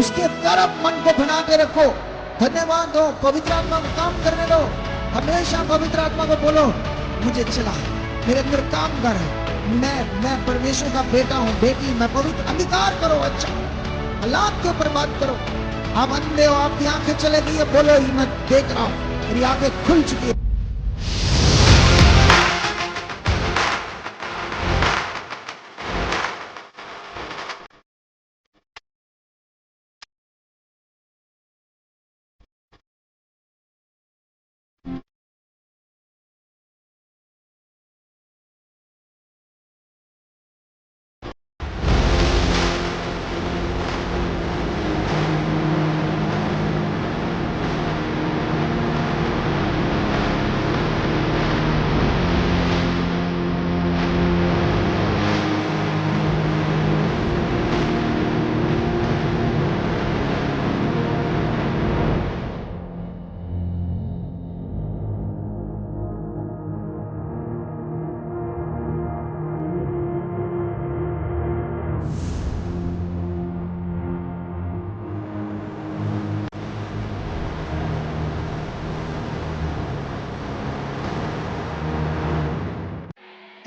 उसके तरफ मन को बना के रखो। धन्यवाद दो, पवित्र आत्मा को काम करने दो। हमेशा पवित्र आत्मा को बोलो, मुझे चला, मेरे अंदर काम कर, मैं परमेश्वर का बेटा हूं, बेटी, मैं पवित्र। अंगीकार करो, अच्छा हालात के ऊपर बात करो। आप अंधे हो, आपकी आंखें चले गई है, बोलो मैं देख रहा हूं, मेरी आंखें खुल चुकी है।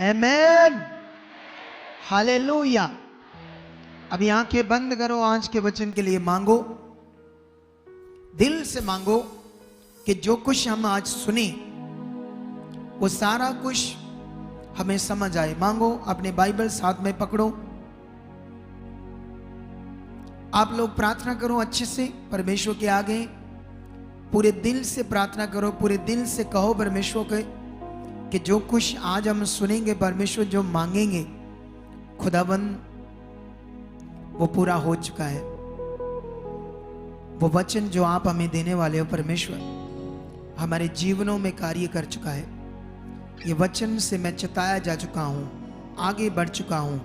आमेन, हालेलुया। अभी आंखें बंद करो, आज के वचन के लिए मांगो, दिल से मांगो कि जो कुछ हम आज सुने वो सारा कुछ हमें समझ आए। मांगो, अपने बाइबल साथ में पकड़ो, आप लोग प्रार्थना करो अच्छे से परमेश्वर के आगे, पूरे दिल से प्रार्थना करो, पूरे दिल से कहो परमेश्वर के कि जो कुछ आज हम सुनेंगे, परमेश्वर जो मांगेंगे खुदाबंद वो पूरा हो चुका है। वो वचन जो आप हमें देने वाले हो परमेश्वर हमारे जीवनों में कार्य कर चुका है। ये वचन से मैं चिताया जा चुका हूँ, आगे बढ़ चुका हूँ।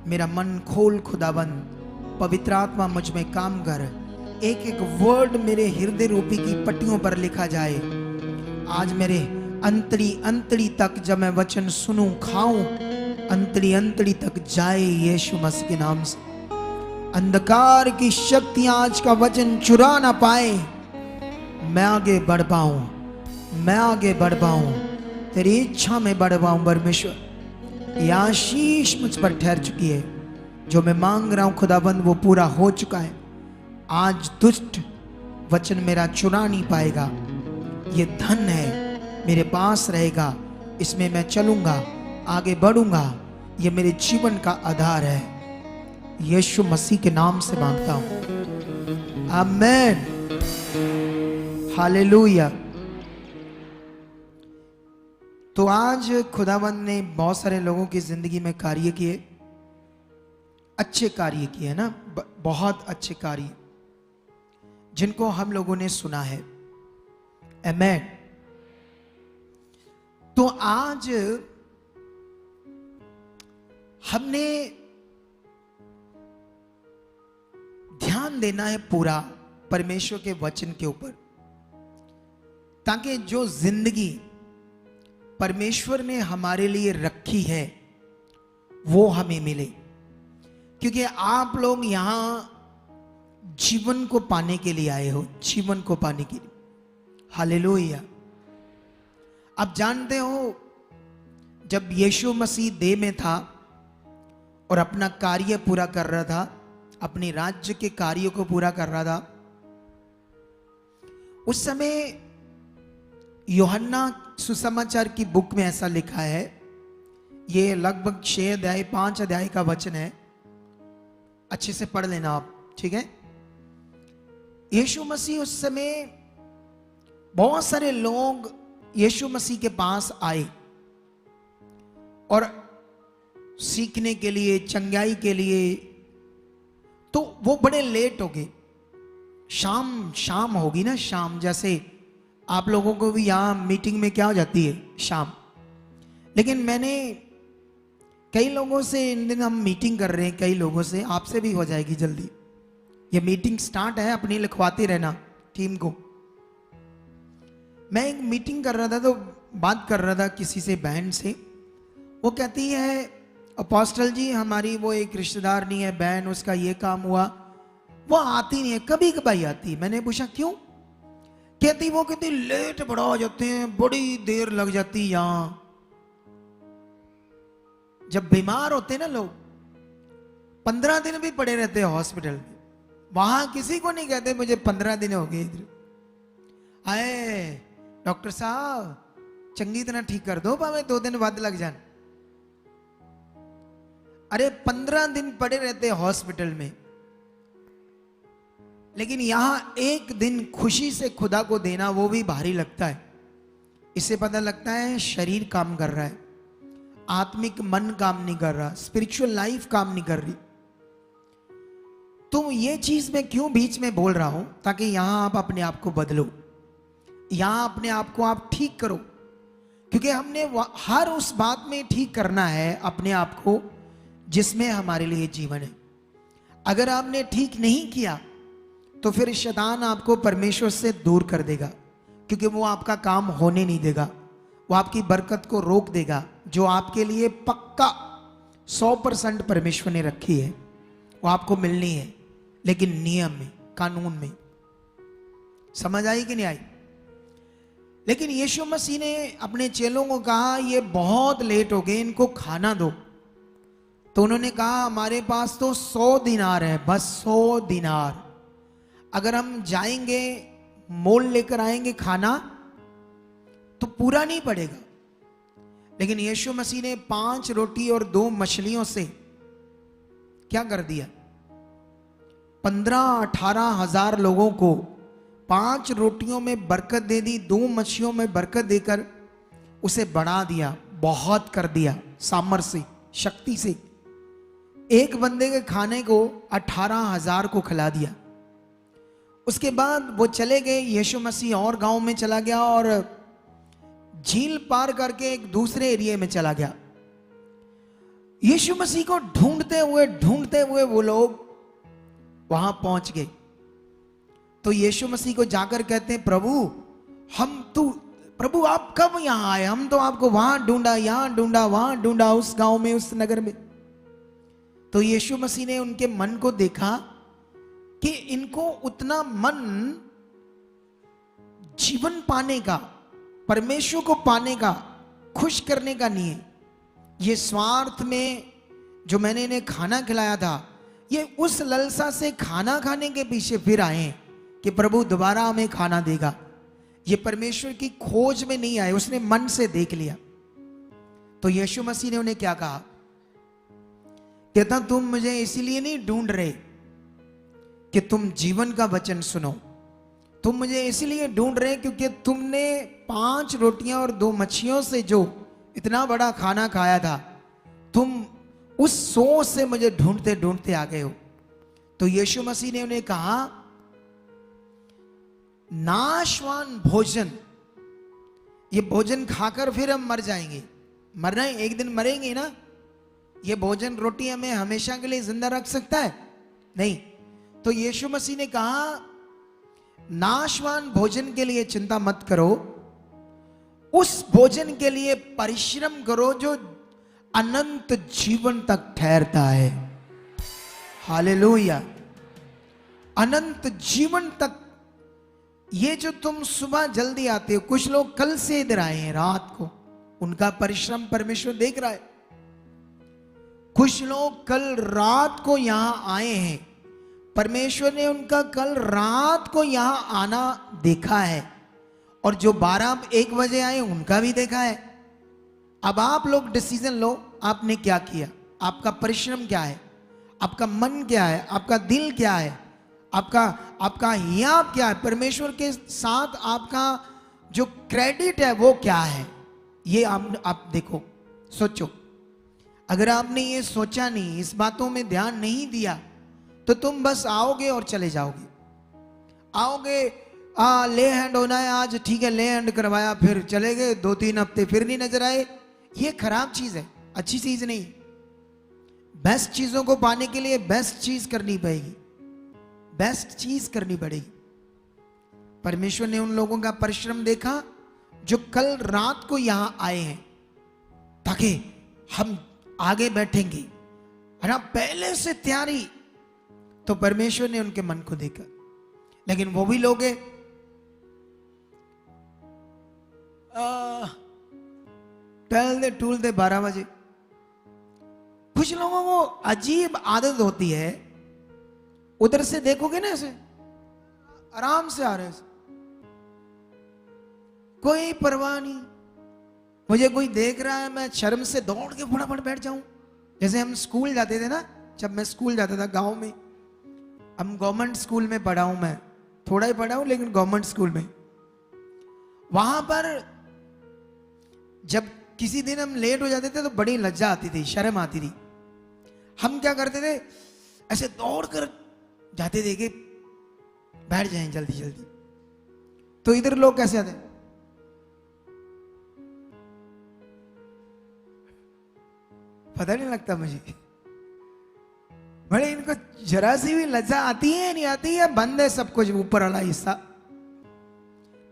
मेरा मन खोल खुदाबंद, पवित्र आत्मा मुझ में काम कर, एक एक वर्ड मेरे हृदय रूपी की पट्टियों पर लिखा जाए। आज मेरे अंतड़ी अंतड़ी तक जब मैं वचन सुनूं, खाऊं, अंतड़ी अंतड़ी तक जाए यीशु मसीह के नाम से। अंधकार की शक्तियां आज का वचन चुरा ना पाए, मैं आगे बढ़ पाऊं, मैं आगे बढ़ पाऊं, तेरी इच्छा में बढ़ पाऊं। परमेश्वर ये आशीष मुझ पर ठहर चुकी है, जो मैं मांग रहा हूं खुदाबंद वो पूरा हो चुका है। आज दुष्ट वचन मेरा चुरा नहीं पाएगा। ये धन है, मेरे पास रहेगा, इसमें मैं चलूंगा, आगे बढ़ूंगा। ये मेरे जीवन का आधार है। यीशु मसीह के नाम से मांगता हूं, आमेन, हालेलुया। तो आज खुदावंद ने बहुत सारे लोगों की जिंदगी में कार्य किए, अच्छे कार्य किए ना, बहुत अच्छे कार्य जिनको हम लोगों ने सुना है। आमेन। तो आज हमने ध्यान देना है पूरा परमेश्वर के वचन के ऊपर, ताकि जो जिंदगी परमेश्वर ने हमारे लिए रखी है वो हमें मिले। क्योंकि आप लोग यहां जीवन को पाने के लिए आए हो, जीवन को पाने के लिए। हालेलुया। आप जानते हो जब यीशु मसीह देह में था और अपना कार्य पूरा कर रहा था, अपने राज्य के कार्य को पूरा कर रहा था, उस समय यूहन्ना सुसमाचार की बुक में ऐसा लिखा है, ये लगभग 6 अध्याय 5 अध्याय का वचन है, अच्छे से पढ़ लेना आप, ठीक है। यीशु मसीह उस समय बहुत सारे लोग यीशु मसीह के पास आए और सीखने के लिए, चंगाई के लिए, तो वो बड़े लेट हो गए। शाम होगी ना, शाम, जैसे आप लोगों को भी यहां मीटिंग में क्या हो जाती है, शाम। लेकिन मैंने कई लोगों से, इन दिन हम मीटिंग कर रहे हैं, कई लोगों से, आपसे भी हो जाएगी जल्दी। ये मीटिंग स्टार्ट है, अपनी लिखवाते रहना टीम को। मैं एक मीटिंग कर रहा था तो बात कर रहा था किसी से, बहन से। वो कहती है, अपोस्टल जी हमारी वो एक रिश्तेदार नहीं है बहन, उसका ये काम हुआ, वो आती नहीं है, कभी कभाई आती है। मैंने पूछा क्यों? कहती वो कहती लेट बड़ा हो जाते हैं, बड़ी देर लग जाती यहां। जब बीमार होते ना लोग 15 दिन भी पड़े रहते हैं हॉस्पिटल में, वहां किसी को नहीं कहते मुझे 15 दिन हो गए इधर आए, डॉक्टर साहब चंगी तरह ठीक कर दो, भावे 2 दिन बाद लग जाए। अरे 15 दिन पड़े रहते हैं हॉस्पिटल में, लेकिन यहां एक दिन खुशी से खुदा को देना वो भी भारी लगता है। इससे पता लगता है शरीर काम कर रहा है, आत्मिक मन काम नहीं कर रहा, स्पिरिचुअल लाइफ काम नहीं कर रही। तो ये चीज मैं क्यों बीच में बोल रहा हूं, ताकि यहां आप अपने आप को बदलो, यहां अपने आप को आप ठीक करो, क्योंकि हमने हर उस बात में ठीक करना है अपने आप को जिसमें हमारे लिए जीवन है। अगर आपने ठीक नहीं किया तो फिर शैतान आपको परमेश्वर से दूर कर देगा, क्योंकि वो आपका काम होने नहीं देगा, वो आपकी बरकत को रोक देगा जो आपके लिए पक्का 100% परमेश्वर ने रखी है, वो आपको मिलनी है, लेकिन नियम में, कानून में। समझ आई कि नहीं आई? लेकिन यीशु मसीह ने अपने चेलों को कहा ये बहुत लेट हो गए, इनको खाना दो। तो उन्होंने कहा हमारे पास तो 100 दिनार है, बस 100 दिनार। अगर हम जाएंगे मोल लेकर आएंगे खाना तो पूरा नहीं पड़ेगा। लेकिन यीशु मसीह ने 5 रोटी और 2 मछलियों से क्या कर दिया? 15-18 हजार लोगों को 5 रोटियों में बरकत दे दी, 2 मछलियों में बरकत देकर उसे बढ़ा दिया, बहुत कर दिया, सामर्थ्य से, शक्ति से। एक बंदे के खाने को 18 हजार को खिला दिया। उसके बाद वो चले गए, यीशु मसीह और गांव में चला गया और झील पार करके एक दूसरे एरिया में चला गया। यीशु मसीह को ढूंढते हुए वो लोग वहां पहुंच गए। तो यीशु मसीह को जाकर कहते हैं प्रभु आप कब यहां आए? हम तो आपको वहां ढूंढा, यहां ढूंढा, वहां ढूंढा, उस गांव में, उस नगर में। तो यीशु मसीह ने उनके मन को देखा कि इनको उतना मन जीवन पाने का, परमेश्वर को पाने का, खुश करने का नहीं है। ये स्वार्थ में जो मैंने इन्हें खाना खिलाया था, ये उस ललसा से खाना खाने के पीछे फिर आए हैं कि प्रभु दोबारा हमें खाना देगा। ये परमेश्वर की खोज में नहीं आए, उसने मन से देख लिया। तो यीशु मसीह ने उन्हें क्या कहा? कहता तुम मुझे इसीलिए नहीं ढूंढ रहे कि तुम जीवन का वचन सुनो, तुम मुझे इसलिए ढूंढ रहे क्योंकि तुमने 5 रोटियां और 2 मच्छियों से जो इतना बड़ा खाना खाया था, तुम उस सोच से मुझे ढूंढते ढूंढते आ गए हो। तो यीशु मसीह ने उन्हें कहा नाशवान भोजन, ये भोजन खाकर फिर हम मर जाएंगे, मरना है, एक दिन मरेंगे ना। ये भोजन रोटी हमें हमेशा के लिए जिंदा रख सकता है? नहीं। तो यीशु मसीह ने कहा नाशवान भोजन के लिए चिंता मत करो, उस भोजन के लिए परिश्रम करो जो अनंत जीवन तक ठहरता है। हालेलुया। अनंत जीवन तक। ये जो तुम सुबह जल्दी आते हो, कुछ लोग कल से इधर आए हैं रात को, उनका परिश्रम परमेश्वर देख रहा है। कुछ लोग कल रात को यहां आए हैं, परमेश्वर ने उनका कल रात को यहां आना देखा है, और जो 12-1 बजे आए उनका भी देखा है। अब आप लोग डिसीजन लो, आपने क्या किया, आपका परिश्रम क्या है, आपका मन क्या है, आपका दिल क्या है, आपका हिया क्या है, परमेश्वर के साथ आपका जो क्रेडिट है वो क्या है, ये आप देखो, सोचो। अगर आपने ये सोचा नहीं, इस बातों में ध्यान नहीं दिया, तो तुम बस आओगे और चले जाओगे। आओगे, ले हैंड होना है आज, ठीक है, ले हैंड करवाया, फिर चले गए, 2-3 हफ्ते फिर नहीं नजर आए। ये खराब चीज है, अच्छी चीज नहीं। बेस्ट चीजों को पाने के लिए बेस्ट चीज करनी पड़ेगी, बेस्ट चीज करनी पड़ेगी। परमेश्वर ने उन लोगों का परिश्रम देखा जो कल रात को यहां आए हैं, ताकि हम आगे बैठेंगे, है ना, पहले से तैयारी। तो परमेश्वर ने उनके मन को देखा। लेकिन वो भी लोग टहलते टूलते 12 बजे। कुछ लोगों को अजीब आदत होती है, उधर से देखोगे ना ऐसे आराम से आ रहे हैं, कोई परवाह नहीं। मुझे कोई देख रहा है, मैं शर्म से दौड़ के फटाफट बैठ जाऊं। जैसे हम स्कूल जाते थे ना, जब मैं स्कूल जाता था गांव में, हम गवर्नमेंट स्कूल में पढ़ा हूं, मैं थोड़ा ही पढ़ा हूं लेकिन गवर्नमेंट स्कूल में। वहां पर जब किसी दिन हम लेट हो जाते थे तो बड़ी लज्जा आती थी, शर्म आती थी। हम क्या करते थे, ऐसे दौड़ कर जाते थे कि बैठ जाएं जल्दी जल्दी। तो इधर लोग कैसे आते, पता नहीं लगता मुझे। बड़े इनको जरा सी भी लज्जा आती है नहीं आती है, बंद है सब कुछ ऊपर वाला हिस्सा।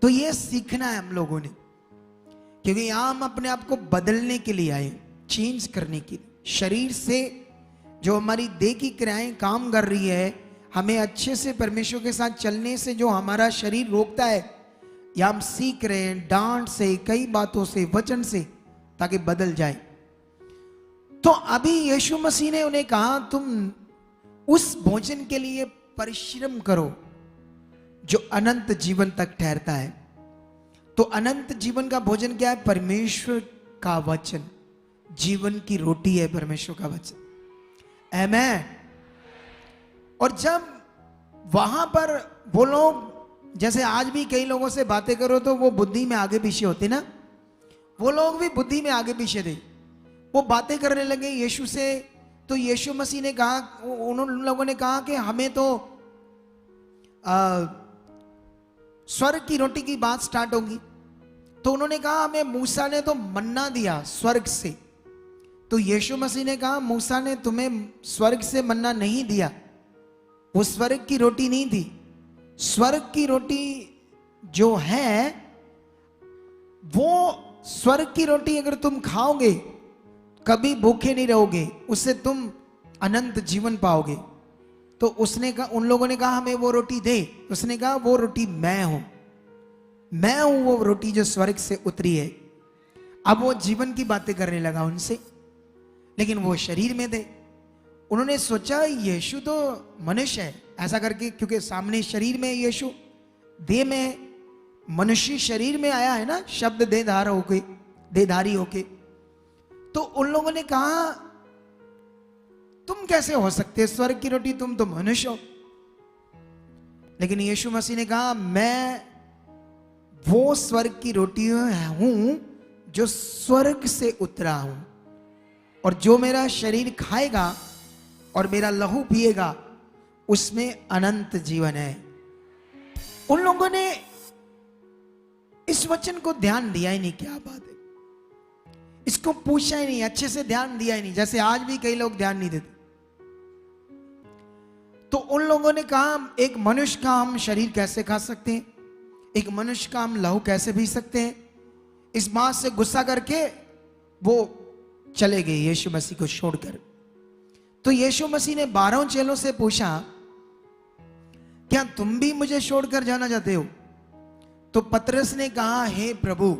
तो ये सीखना है हम लोगों ने, क्योंकि यहां हम अपने आप को बदलने के लिए आए, चेंज करने के लिए। शरीर से जो हमारी देह की क्रियाएं काम कर रही है, हमें अच्छे से परमेश्वर के साथ चलने से जो हमारा शरीर रोकता है, या हम सीख रहे हैं डांट से, कई बातों से, वचन से, ताकि बदल जाए। तो अभी यीशु मसीह ने उन्हें कहा, तुम उस भोजन के लिए परिश्रम करो जो अनंत जीवन तक ठहरता है। तो अनंत जीवन का भोजन क्या है? परमेश्वर का वचन। जीवन की रोटी है परमेश्वर का वचन। आमेन। और जब वहां पर वो लोग, जैसे आज भी कई लोगों से बातें करो तो वो बुद्धि में आगे पीछे होते ना, वो लोग भी बुद्धि में आगे पीछे थे। वो बातें करने लगे यीशु से, तो यीशु मसीह ने कहा, उन लोगों ने कहा कि हमें तो स्वर्ग की रोटी की बात स्टार्ट होगी। तो उन्होंने कहा, हमें मूसा ने तो मन्ना दिया स्वर्ग से। तो यीशु मसीह ने कहा, मूसा ने तुम्हें स्वर्ग से मन्ना नहीं दिया, वो स्वर्ग की रोटी नहीं थी। स्वर्ग की रोटी जो है, वो स्वर्ग की रोटी अगर तुम खाओगे कभी भूखे नहीं रहोगे, उससे तुम अनंत जीवन पाओगे। तो उसने कहा, उन लोगों ने कहा हमें वो रोटी दे। उसने कहा, वो रोटी मैं हूं, मैं हूं वो रोटी जो स्वर्ग से उतरी है। अब वो जीवन की बातें करने लगा उनसे, लेकिन वो शरीर में थे। उन्होंने सोचा यीशु तो मनुष्य है, ऐसा करके, क्योंकि सामने शरीर में यीशु, देह में मनुष्य शरीर में आया है ना, शब्द देहधार होके, देहधारी होके। तो उन लोगों ने कहा, तुम कैसे हो सकते स्वर्ग की रोटी, तुम तो मनुष्य हो। लेकिन यीशु मसीह ने कहा, मैं वो स्वर्ग की रोटी हूं जो स्वर्ग से उतरा हूं, और जो मेरा शरीर खाएगा और मेरा लहू पिएगा उसमें अनंत जीवन है। उन लोगों ने इस वचन को ध्यान दिया ही नहीं, क्या बात है, इसको पूछा ही नहीं, अच्छे से ध्यान दिया ही नहीं, जैसे आज भी कई लोग ध्यान नहीं देते। तो उन लोगों ने कहा, एक मनुष्य का हम शरीर कैसे खा सकते हैं, एक मनुष्य का हम लहू कैसे पी सकते हैं। इस बात से गुस्सा करके वो चले गए यीशु मसीह को छोड़कर। तो यीशु मसीह ने 12 चेलों से पूछा, क्या तुम भी मुझे छोड़कर जाना चाहते हो? तो पतरस ने कहा, हे प्रभु,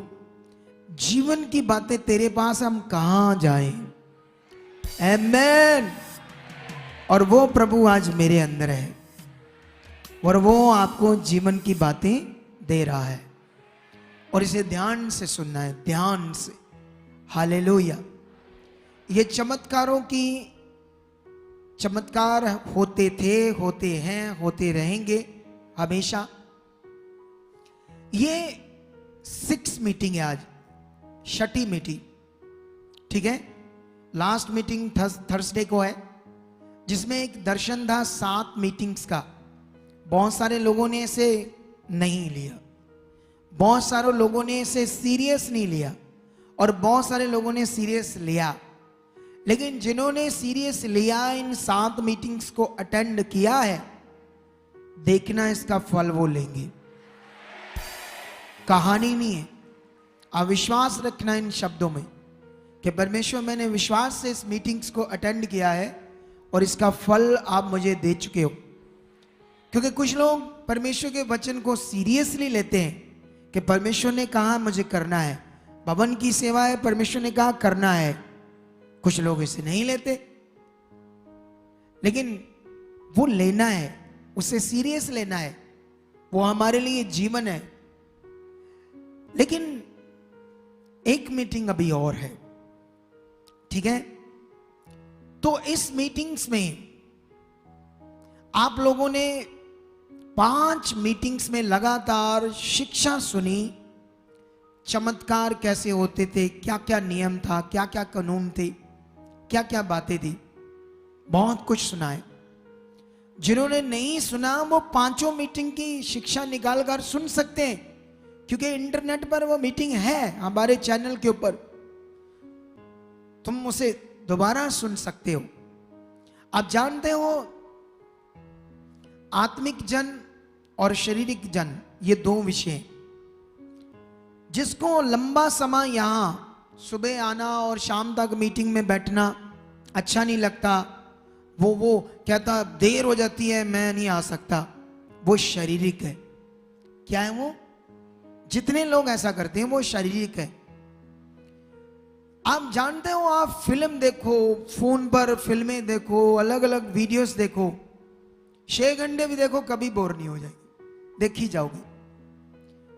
जीवन की बातें तेरे पास हम कहां जाएं। आमेन। और वो प्रभु आज मेरे अंदर है, और वो आपको जीवन की बातें दे रहा है, और इसे ध्यान से सुनना है, ध्यान से। हालेलुया। ये चमत्कारों की, चमत्कार होते थे, होते हैं, होते रहेंगे हमेशा। ये 6 मीटिंग है आज, 6ठी मीटिंग, ठीक है। लास्ट मीटिंग थर्सडे को है, जिसमें एक दर्शन था 7 मीटिंग्स का। बहुत सारे लोगों ने इसे नहीं लिया, बहुत सारे लोगों ने इसे सीरियस नहीं लिया, और बहुत सारे लोगों ने सीरियस लिया। लेकिन जिन्होंने सीरियस लिया, इन 7 मीटिंग्स को अटेंड किया है, देखना इसका फल वो लेंगे। कहानी नहीं है। अविश्वास रखना इन शब्दों में कि परमेश्वर, मैंने विश्वास से इस मीटिंग्स को अटेंड किया है और इसका फल आप मुझे दे चुके हो। क्योंकि कुछ लोग परमेश्वर के वचन को सीरियसली लेते हैं कि परमेश्वर ने कहा मुझे करना है, भवन की सेवा है, परमेश्वर ने कहा करना है। कुछ लोग इसे नहीं लेते, लेकिन वो लेना है, उसे सीरियस लेना है, वो हमारे लिए जीवन है। लेकिन एक मीटिंग अभी और है, ठीक है? तो इस मीटिंग्स में आप लोगों ने 5 मीटिंग्स में लगातार शिक्षा सुनी, चमत्कार कैसे होते थे, क्या क्या नियम था, क्या क्या कानून थे, क्या क्या बातें थी, बहुत कुछ सुना है। जिन्होंने नहीं सुना वो 5 मीटिंग की शिक्षा निकाल कर सुन सकते हैं, क्योंकि इंटरनेट पर वो मीटिंग है हमारे चैनल के ऊपर, तुम उसे दोबारा सुन सकते हो। आप जानते हो आत्मिक जन और शारीरिक जन ये 2 विषय, जिसको लंबा समय यहां सुबह आना और शाम तक मीटिंग में बैठना अच्छा नहीं लगता, वो कहता देर हो जाती है मैं नहीं आ सकता, वो शारीरिक है। क्या है वो? जितने लोग ऐसा करते हैं वो शारीरिक है। आप जानते हो, आप फिल्म देखो, फोन पर फिल्में देखो, अलग अलग वीडियोस देखो, 6 घंटे भी देखो कभी बोर नहीं हो जाएगी, देखी जाओगी।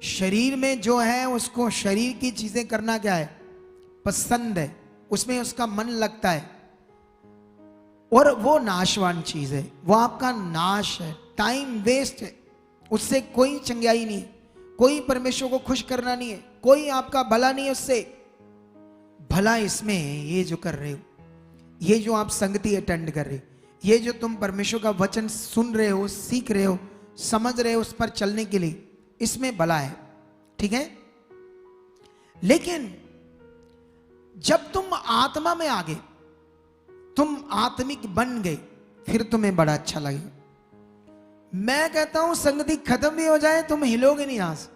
शरीर में जो है उसको शरीर की चीजें करना क्या है? पसंद है, उसमें उसका मन लगता है, और वो नाशवान चीज है, वो आपका नाश है, टाइम वेस्ट है, उससे कोई चंगाई नहीं, कोई परमेश्वर को खुश करना नहीं है, कोई आपका भला नहीं है उससे। भला इसमें ये जो कर रहे हो, ये जो आप संगति अटेंड कर रहे हो, ये जो तुम परमेश्वर का वचन सुन रहे हो, सीख रहे हो, समझ रहे हो, उस पर चलने के लिए, इसमें भला है, ठीक है? लेकिन जब तुम आत्मा में आ गए, तुम आत्मिक बन गए, फिर तुम्हें बड़ा अच्छा लगेगा। मैं कहता हूं संगति खत्म भी हो जाए तुम हिलोगे नहीं यहां से।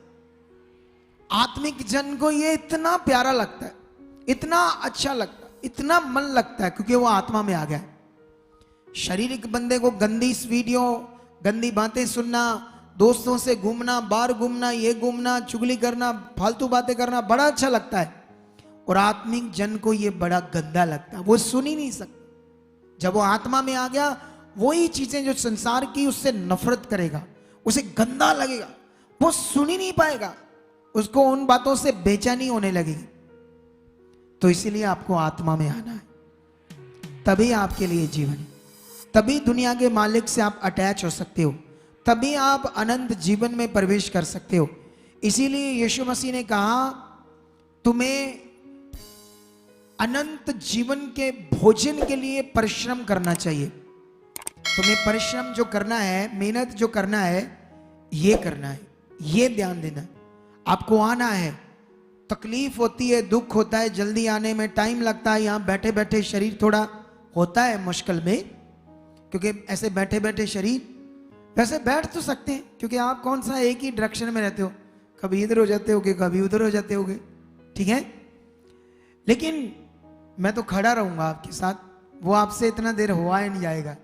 आत्मिक जन को ये इतना प्यारा लगता है, इतना अच्छा लगता है, इतना मन लगता है, क्योंकि वो आत्मा में आ गया है। शारीरिक बंदे को गंदी वीडियो, गंदी बातें सुनना, दोस्तों से घूमना, बाहर घूमना, ये घूमना, चुगली करना, फालतू बातें करना बड़ा अच्छा लगता है, और आत्मिक जन को ये बड़ा गंदा लगता है, वो सुन ही नहीं सकता। जब वो आत्मा में आ गया, वही चीजें जो संसार की, उससे नफरत करेगा, उसे गंदा लगेगा, वो सुन ही नहीं पाएगा, उसको उन बातों से बेचैनी होने लगेगी। तो इसीलिए आपको आत्मा में आना है, तभी आपके लिए जीवन है, तभी दुनिया के मालिक से आप अटैच हो सकते हो, तभी आप अनंत जीवन में प्रवेश कर सकते हो। इसीलिए यीशु मसीह ने कहा तुम्हें अनंत जीवन के भोजन के लिए परिश्रम करना चाहिए। तुम्हें परिश्रम जो करना है, मेहनत जो करना है, ये करना है, ये ध्यान देना है। आपको आना है, तकलीफ होती है, दुख होता है, जल्दी आने में टाइम लगता है, यहाँ बैठे बैठे शरीर थोड़ा होता है मुश्किल में, क्योंकि ऐसे बैठे बैठे शरीर, वैसे बैठ तो सकते हैं क्योंकि आप कौन सा एक ही डायरेक्शन में रहते हो, कभी इधर हो जाते होगे, कभी उधर हो जाते होगे, ठीक है? लेकिन मैं तो खड़ा रहूंगा आपके साथ, वो आपसे इतना देर हुआ ही नहीं जाएगा,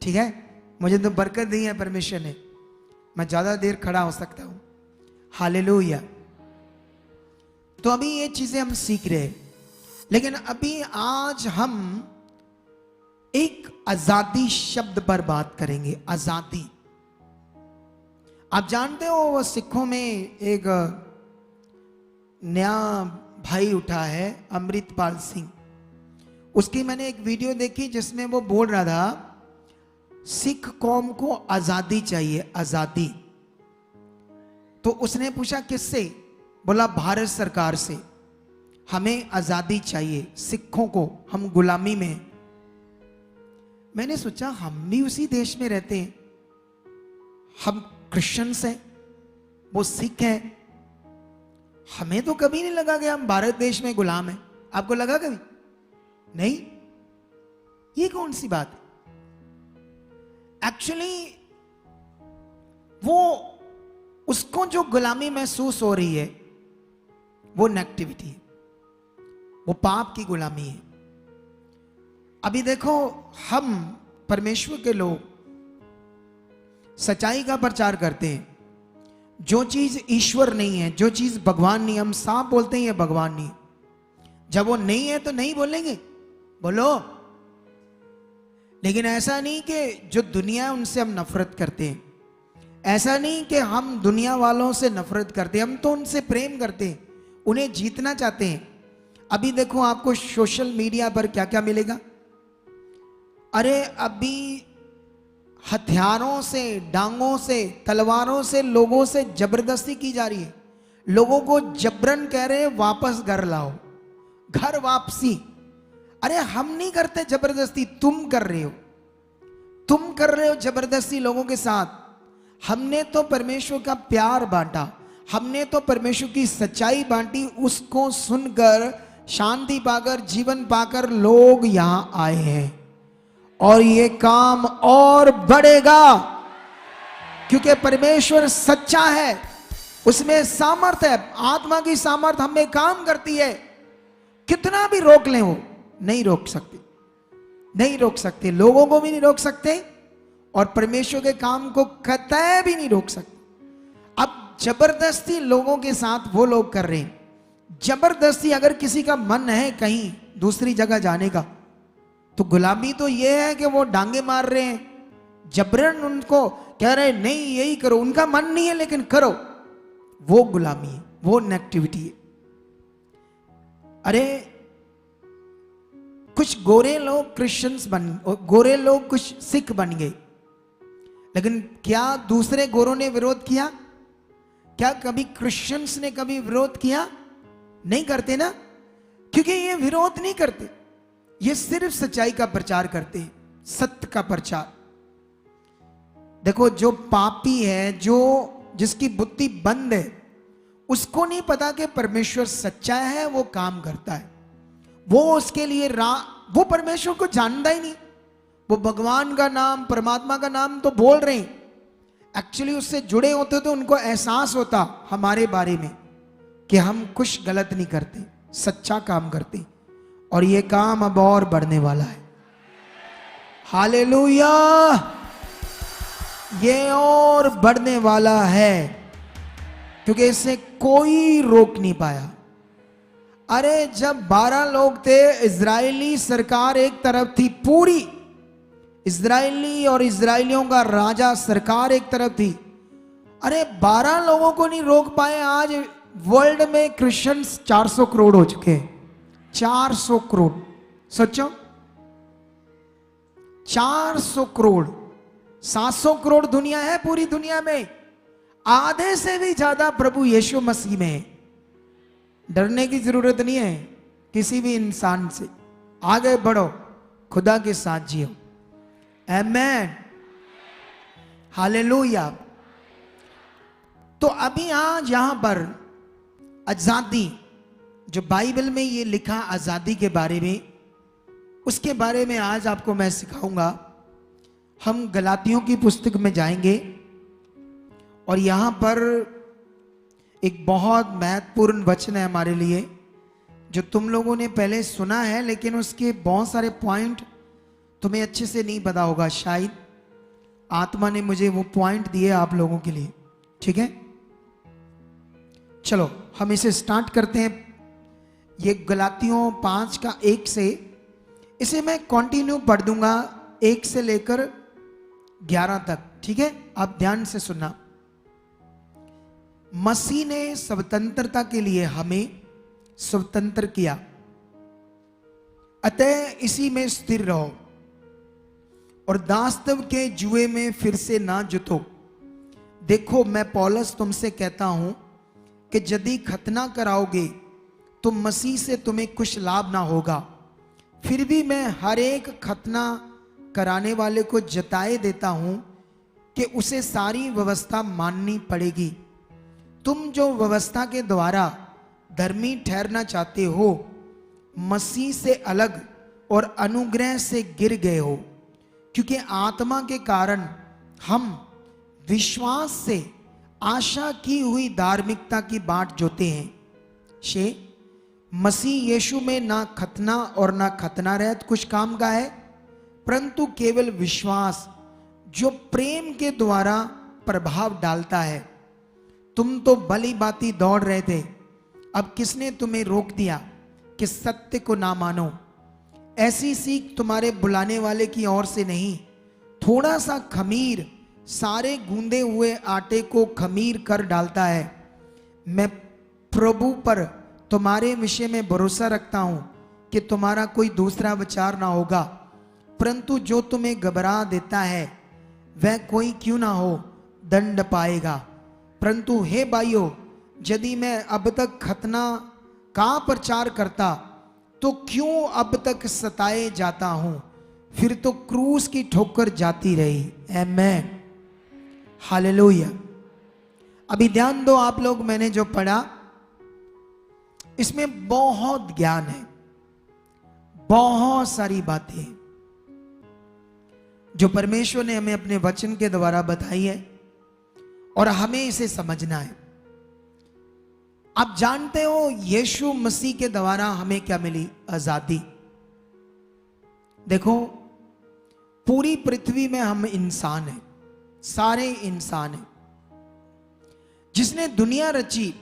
ठीक है? मुझे तो बरकत दी है परमेश्वर ने, मैं ज्यादा देर खड़ा हो सकता हूं। हालेलुया। तो अभी ये चीजें हम सीख रहे हैं, लेकिन अभी आज हम एक आजादी शब्द पर बात करेंगे। आजादी, आप जानते हो वो सिखों में एक नया भाई उठा है, अमृतपाल सिंह। उसकी मैंने एक वीडियो देखी जिसमें वो बोल रहा था सिख कौम को आजादी चाहिए, आजादी। तो उसने पूछा किससे? बोला भारत सरकार से, हमें आजादी चाहिए, सिखों को, हम गुलामी में। मैंने सोचा हम भी उसी देश में रहते हैं, हम क्रिश्चियंस हैं, वो सिख हैं, हमें तो कभी नहीं लगा कि हम भारत देश में गुलाम हैं। आपको लगा कभी? नहीं। ये कौन सी बात है? एक्चुअली वो, उसको जो गुलामी महसूस हो रही है वो नेगेटिविटी है, वो पाप की गुलामी है। अभी देखो, हम परमेश्वर के लोग, सच्चाई का प्रचार करते हैं। जो चीज ईश्वर नहीं है, जो चीज भगवान नहीं, हम साफ बोलते हैं ये भगवान नहीं। जब वो नहीं है तो नहीं बोलेंगे, बोलो। लेकिन ऐसा नहीं कि जो दुनिया है उनसे हम नफरत करते हैं, ऐसा नहीं कि हम दुनिया वालों से नफरत करते हैं, हम तो उनसे प्रेम करते हैं, उन्हें जीतना चाहते हैं। अभी देखो आपको सोशल मीडिया पर क्या क्या मिलेगा। अरे अभी हथियारों से, डांगों से, तलवारों से लोगों से जबरदस्ती की जा रही है। लोगों को जबरन कह रहे हैं वापस घर लाओ, घर वापसी। अरे हम नहीं करते जबरदस्ती, तुम कर रहे हो, तुम कर रहे हो जबरदस्ती लोगों के साथ। हमने तो परमेश्वर का प्यार बांटा, हमने तो परमेश्वर की सच्चाई बांटी, उसको सुनकर शांति पाकर, जीवन पाकर लोग यहां आए हैं। और ये काम और बढ़ेगा, क्योंकि परमेश्वर सच्चा है, उसमें सामर्थ है, आत्मा की सामर्थ हमें काम करती है। कितना भी रोक लें वो नहीं रोक सकते, नहीं रोक सकते, लोगों को भी नहीं रोक सकते और परमेश्वर के काम को कतई भी नहीं रोक सकते। अब जबरदस्ती लोगों के साथ वो लोग कर रहे हैं, जबरदस्ती। अगर किसी का मन है कहीं दूसरी जगह जाने का, तो गुलामी तो ये है कि वो डांगे मार रहे हैं, जबरन उनको कह रहे हैं नहीं यही करो, उनका मन नहीं है लेकिन करो, वो गुलामी है, वो नेगेटिविटी है। अरे कुछ गोरे लोग क्रिश्चियंस बन, गोरे लोग कुछ सिख बन गए, लेकिन क्या दूसरे गोरों ने विरोध किया? क्या कभी क्रिश्चियंस ने कभी विरोध किया? नहीं करते ना, क्योंकि ये विरोध नहीं करते, ये सिर्फ सच्चाई का प्रचार करते हैं, सत्य का प्रचार। देखो जो पापी है, जो जिसकी बुद्धि बंद है, उसको नहीं पता कि परमेश्वर सच्चा है, वो काम करता है, वो उसके लिए वो परमेश्वर को जानता ही नहीं। वो भगवान का नाम, परमात्मा का नाम तो बोल रहे हैं, एक्चुअली उससे जुड़े होते तो उनको एहसास होता हमारे बारे में कि हम कुछ गलत नहीं करते, सच्चा काम करते। और ये काम अब और बढ़ने वाला है। हालेलुया, ये और बढ़ने वाला है, क्योंकि इसे कोई रोक नहीं पाया। अरे जब 12 लोग थे, इजरायली सरकार एक तरफ थी, पूरी इजरायली और इजरायलियों का राजा सरकार एक तरफ थी। अरे 12 लोगों को नहीं रोक पाए। आज वर्ल्ड में क्रिश्चियंस 400 करोड़ हो चुके हैं, 400 करोड़। सोचो 400 करोड़, 700 करोड़ दुनिया है, पूरी दुनिया में आधे से भी ज्यादा प्रभु यीशु मसीह में है। डरने की जरूरत नहीं है किसी भी इंसान से, आगे बढ़ो, खुदा के साथ जियो। आमेन, हालेलुया। तो अभी आज यहां पर आजादी, जो बाइबल में ये लिखा आजादी के बारे में, उसके बारे में आज आपको मैं सिखाऊंगा। हम गलातियों की पुस्तक में जाएंगे और यहां पर एक बहुत महत्वपूर्ण वचन है हमारे लिए, जो तुम लोगों ने पहले सुना है, लेकिन उसके बहुत सारे पॉइंट तुम्हें अच्छे से नहीं पता होगा। शायद आत्मा ने मुझे वो पॉइंट दिए आप लोगों के लिए, ठीक है। चलो हम इसे स्टार्ट करते हैं। ये गलातियों 5 का 1 से, इसे मैं कंटिन्यू पढ़ दूंगा 1 से लेकर 11 तक, ठीक है। आप ध्यान से सुनना। मसीह ने स्वतंत्रता के लिए हमें स्वतंत्र किया, अतः इसी में स्थिर रहो और दासत्व के जुए में फिर से ना जुतो। देखो मैं पौलुस तुमसे कहता हूं कि यदि खतना कराओगे तो मसीह से तुम्हें कुछ लाभ ना होगा। फिर भी मैं हर एक खतना कराने वाले को जताए देता हूं कि उसे सारी व्यवस्था माननी पड़ेगी। तुम जो व्यवस्था के द्वारा धर्मी ठहरना चाहते हो, मसीह से अलग और अनुग्रह से गिर गए हो, क्योंकि आत्मा के कारण हम विश्वास से आशा की हुई धार्मिकता की बाट जोते हैं। शे मसीह यीशु में ना खतना और ना खतना रहत कुछ काम का है, परंतु केवल विश्वास जो प्रेम के द्वारा प्रभाव डालता है। तुम तो भली भांति दौड़ रहे थे, अब किसने तुम्हें रोक दिया कि सत्य को ना मानो। ऐसी सीख तुम्हारे बुलाने वाले की ओर से नहीं। थोड़ा सा खमीर सारे गूंदे हुए आटे को खमीर कर डालता है। मैं प्रभु पर तुम्हारे विषय में भरोसा रखता हूं कि तुम्हारा कोई दूसरा विचार ना होगा, परंतु जो तुम्हें घबरा देता है वह कोई क्यों ना हो दंड पाएगा। परंतु हे भाइयों, यदि मैं अब तक खतना का प्रचार करता तो क्यों अब तक सताए जाता हूं, फिर तो क्रूस की ठोकर जाती रही। आमेन, हालेलुया। अभी ध्यान दो आप लोग, मैंने जो पढ़ा इसमें बहुत ज्ञान है, बहुत सारी बातें जो परमेश्वर ने हमें अपने वचन के द्वारा बताई है और हमें इसे समझना है। आप जानते हो यीशु मसीह के द्वारा हमें क्या मिली? आजादी। देखो, पूरी पृथ्वी में हम इंसान हैं, सारे इंसान हैं। जिसने दुनिया रची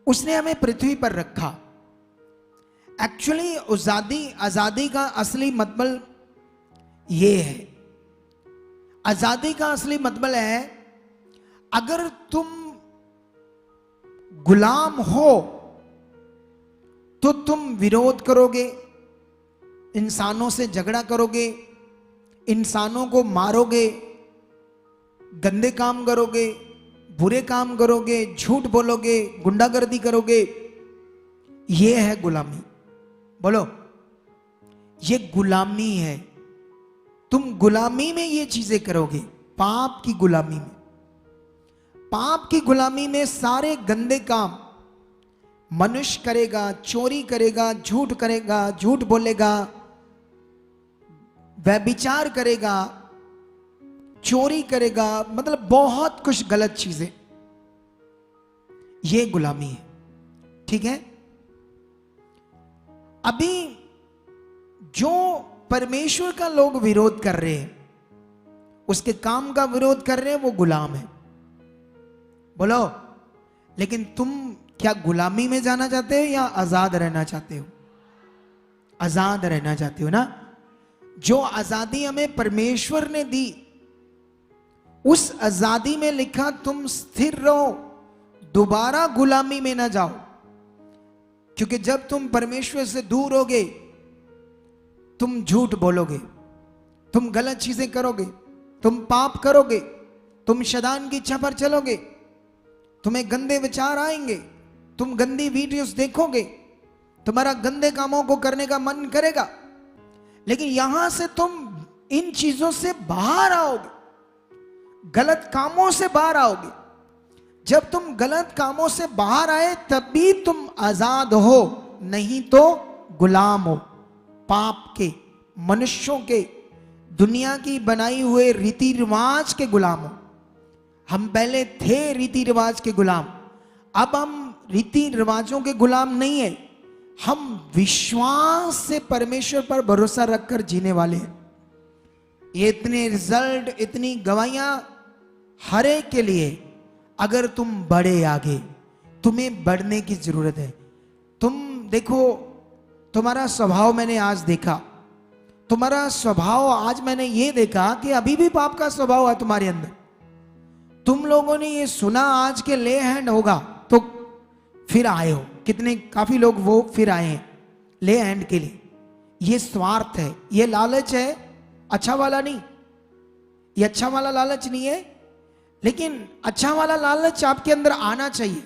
उसने हमें पृथ्वी पर रखा। एक्चुअली आजादी का असली मतलब ये है। आजादी का असली मतलब है, अगर तुम गुलाम हो तो तुम विरोध करोगे, इंसानों से झगड़ा करोगे, इंसानों को मारोगे, गंदे काम करोगे, बुरे काम करोगे, झूठ बोलोगे, गुंडागर्दी करोगे। ये है गुलामी। बोलो, ये गुलामी है। तुम गुलामी में ये चीजें करोगे, पाप की गुलामी में। पाप की गुलामी में सारे गंदे काम मनुष्य करेगा, चोरी करेगा, झूठ करेगा, झूठ बोलेगा, व्यभिचार करेगा, चोरी करेगा, मतलब बहुत कुछ गलत चीजें। ये गुलामी है, ठीक है। अभी जो परमेश्वर का लोग विरोध कर रहे हैं, उसके काम का विरोध कर रहे हैं, वो गुलाम है। बोलो, लेकिन तुम क्या गुलामी में जाना चाहते हो या आजाद रहना चाहते हो? आजाद रहना चाहते हो ना। जो आजादी हमें परमेश्वर ने दी, उस आजादी में लिखा तुम स्थिर रहो, दोबारा गुलामी में ना जाओ। क्योंकि जब तुम परमेश्वर से दूर होगे, तुम झूठ बोलोगे, तुम गलत चीजें करोगे, तुम पाप करोगे, तुम शैतान की इच्छा पर चलोगे, तुम्हें गंदे विचार आएंगे, तुम गंदी वीडियोस देखोगे, तुम्हारा गंदे कामों को करने का मन करेगा। लेकिन यहां से तुम इन चीजों से बाहर आओगे, गलत कामों से बाहर आओगे। जब तुम गलत कामों से बाहर आए तभी तुम आजाद हो, नहीं तो गुलाम हो, पाप के, मनुष्यों के, दुनिया की बनाई हुए रीति रिवाज के गुलाम हो। हम पहले थे रीति रिवाज के गुलाम, अब हम रीति रिवाजों के गुलाम नहीं है। हम विश्वास से परमेश्वर पर भरोसा रखकर जीने वाले हैं। ये इतने रिजल्ट, इतनी गवाहियां हर एक के लिए। अगर तुम बढ़े आगे, तुम्हें बढ़ने की जरूरत है। तुम देखो, तुम्हारा स्वभाव मैंने आज देखा, तुम्हारा स्वभाव आज मैंने ये देखा कि अभी भी पाप का स्वभाव है तुम्हारे अंदर। तुम लोगों ने ये सुना आज के ले हैंड होगा तो फिर आए हो, कितने काफी लोग वो फिर आए हैं ले हैंड के लिए। ये स्वार्थ है, ये लालच है, अच्छा वाला नहीं। ये अच्छा वाला लालच नहीं है, लेकिन अच्छा वाला लालच आपके अंदर आना चाहिए।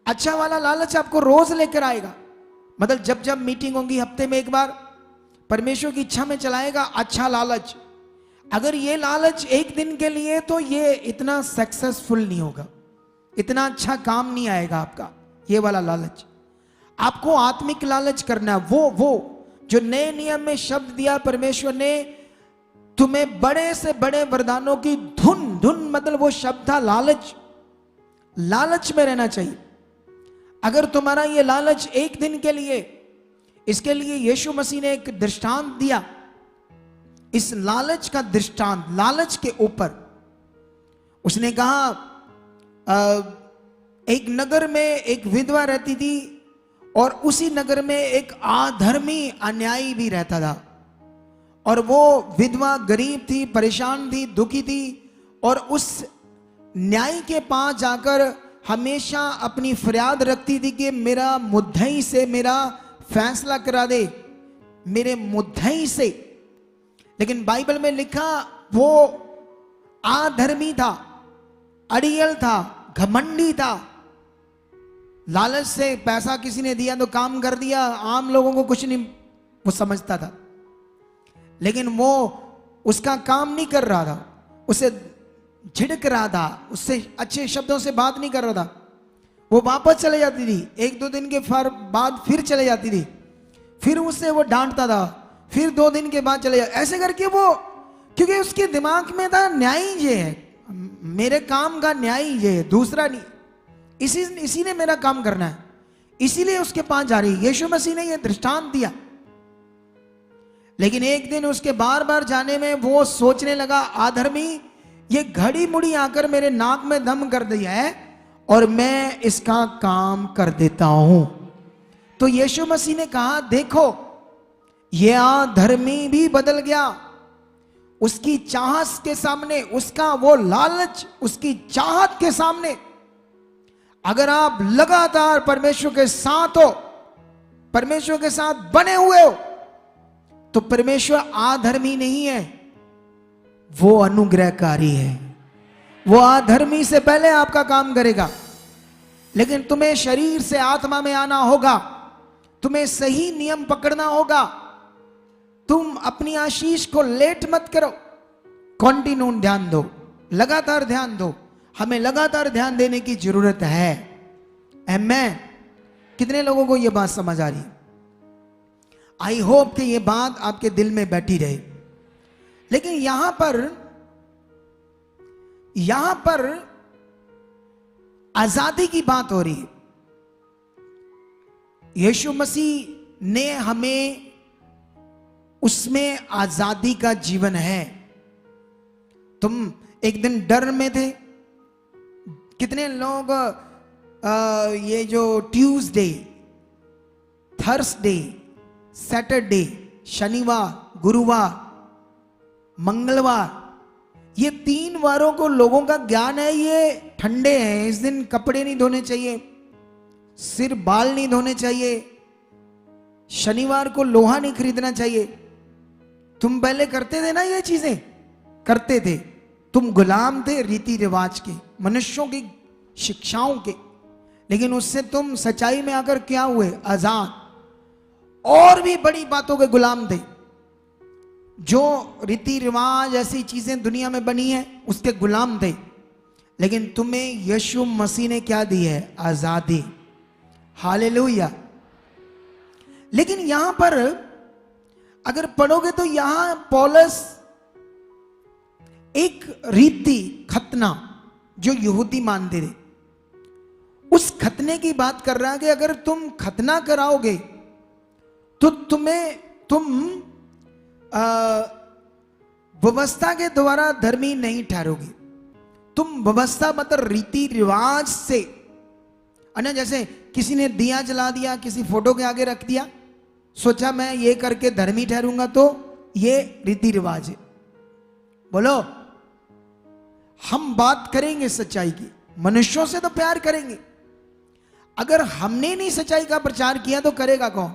अच्छा वाला लालच आपको रोज लेकर आएगा। मतलब जब जब मीटिंग होगी हफ्ते में एक बार, परमेश्वर की इच्छा में चलाएगा अच्छा लालच। अगर ये लालच एक दिन के लिए, तो ये इतना सक्सेसफुल नहीं होगा, इतना अच्छा काम नहीं आएगा आपका। ये वाला लालच आपको आत्मिक लालच करना है। वो जो नए नियम में शब्द दिया परमेश्वर ने, तुम्हें बड़े से बड़े वरदानों की धुन मतलब वो शब्द था लालच। लालच में रहना चाहिए। अगर तुम्हारा ये लालच एक दिन के लिए, इसके लिए यीशु मसीह ने एक दृष्टांत दिया। इस लालच का दृष्टांत, लालच के ऊपर उसने कहा एक नगर में एक विधवा रहती थी और उसी नगर में एक अधर्मी अन्यायी भी रहता था। और वो विधवा गरीब थी, परेशान थी, दुखी थी और उस न्यायी के पास जाकर हमेशा अपनी फरियाद रखती थी कि मेरा मुद्दई से मेरा फैसला करा दे, मेरे मुद्दई से। लेकिन बाइबल में लिखा वो अधर्मी था, अड़ियल था, घमंडी था। लालच से पैसा किसी ने दिया तो काम कर दिया, आम लोगों को कुछ नहीं वो समझता था। लेकिन वो उसका काम नहीं कर रहा था, उसे झिड़क रहा था, उससे अच्छे शब्दों से बात नहीं कर रहा था। वो वापस चले जाती थी, एक दो दिन के बाद फिर चले जाती थी, फिर उससे वो डांटता था, फिर 2 दिन के बाद चले जाता। ऐसे करके वो, क्योंकि उसके दिमाग में था न्याय ये है, मेरे काम का न्याय ये है, दूसरा नहीं, इसी ने मेरा काम करना है, इसीलिए उसके पास जा रही। यीशु मसीह ने यह दृष्टांत दिया। लेकिन एक दिन उसके बार बार जाने में वो सोचने लगा, आधर्मी ये घड़ी मुड़ी आकर मेरे नाक में दम कर दिया है और मैं इसका काम कर देता हूं। तो यीशु मसीह ने कहा, देखो ये अधर्मी भी बदल गया। उसकी चाहत के सामने, उसका वो लालच, उसकी चाहत के सामने अगर आप लगातार परमेश्वर के साथ हो, परमेश्वर के साथ बने हुए हो, तो परमेश्वर अधर्मी नहीं है, वो अनुग्रहकारी है। वो अधर्मी से पहले आपका काम करेगा। लेकिन तुम्हें शरीर से आत्मा में आना होगा, तुम्हें सही नियम पकड़ना होगा। तुम अपनी आशीष को लेट मत करो, कॉन्टिन्यू ध्यान दो, लगातार ध्यान दो। हमें लगातार ध्यान देने की जरूरत है। आमीन। कितने लोगों को यह बात समझ आ रही है? आई होप कि यह बात आपके दिल में बैठी रहे। लेकिन यहां पर आजादी की बात हो रही है। यीशु मसीह ने हमें, उसमें आजादी का जीवन है। तुम एक दिन डर में थे। कितने लोग ये जो ट्यूसडे, थर्सडे, सैटरडे, शनिवार, गुरुवार, मंगलवार, ये 3 वारों को लोगों का ज्ञान है ये ठंडे हैं, इस दिन कपड़े नहीं धोने चाहिए, सिर बाल नहीं धोने चाहिए, शनिवार को लोहा नहीं खरीदना चाहिए। तुम पहले करते थे ना, ये चीजें करते थे। तुम गुलाम थे रीति रिवाज के, मनुष्यों की शिक्षाओं के। लेकिन उससे तुम सच्चाई में आकर क्या हुए? आजाद। और भी बड़ी बातों के गुलाम थे। जो रीति रिवाज, ऐसी चीजें दुनिया में बनी है, उसके गुलाम थे। लेकिन तुम्हें यीशु मसीह ने क्या दी है? आजादी। हालेलुया। लेकिन यहां पर अगर पढ़ोगे तो यहां पौलुस एक रीति, खतना जो यहूदी मानते थे, उस खतने की बात कर रहा है कि अगर तुम खतना कराओगे तो तुम व्यवस्था के द्वारा धर्मी नहीं ठहरोगे। तुम व्यवस्था मतलब रीति रिवाज से, अन्य जैसे किसी ने दिया जला दिया, किसी फोटो के आगे रख दिया, सोचा मैं ये करके धर्मी ठहरूंगा, तो ये रीति रिवाज है। बोलो, हम बात करेंगे सच्चाई की, मनुष्यों से तो प्यार करेंगे। अगर हमने नहीं सच्चाई का प्रचार किया तो करेगा कौन?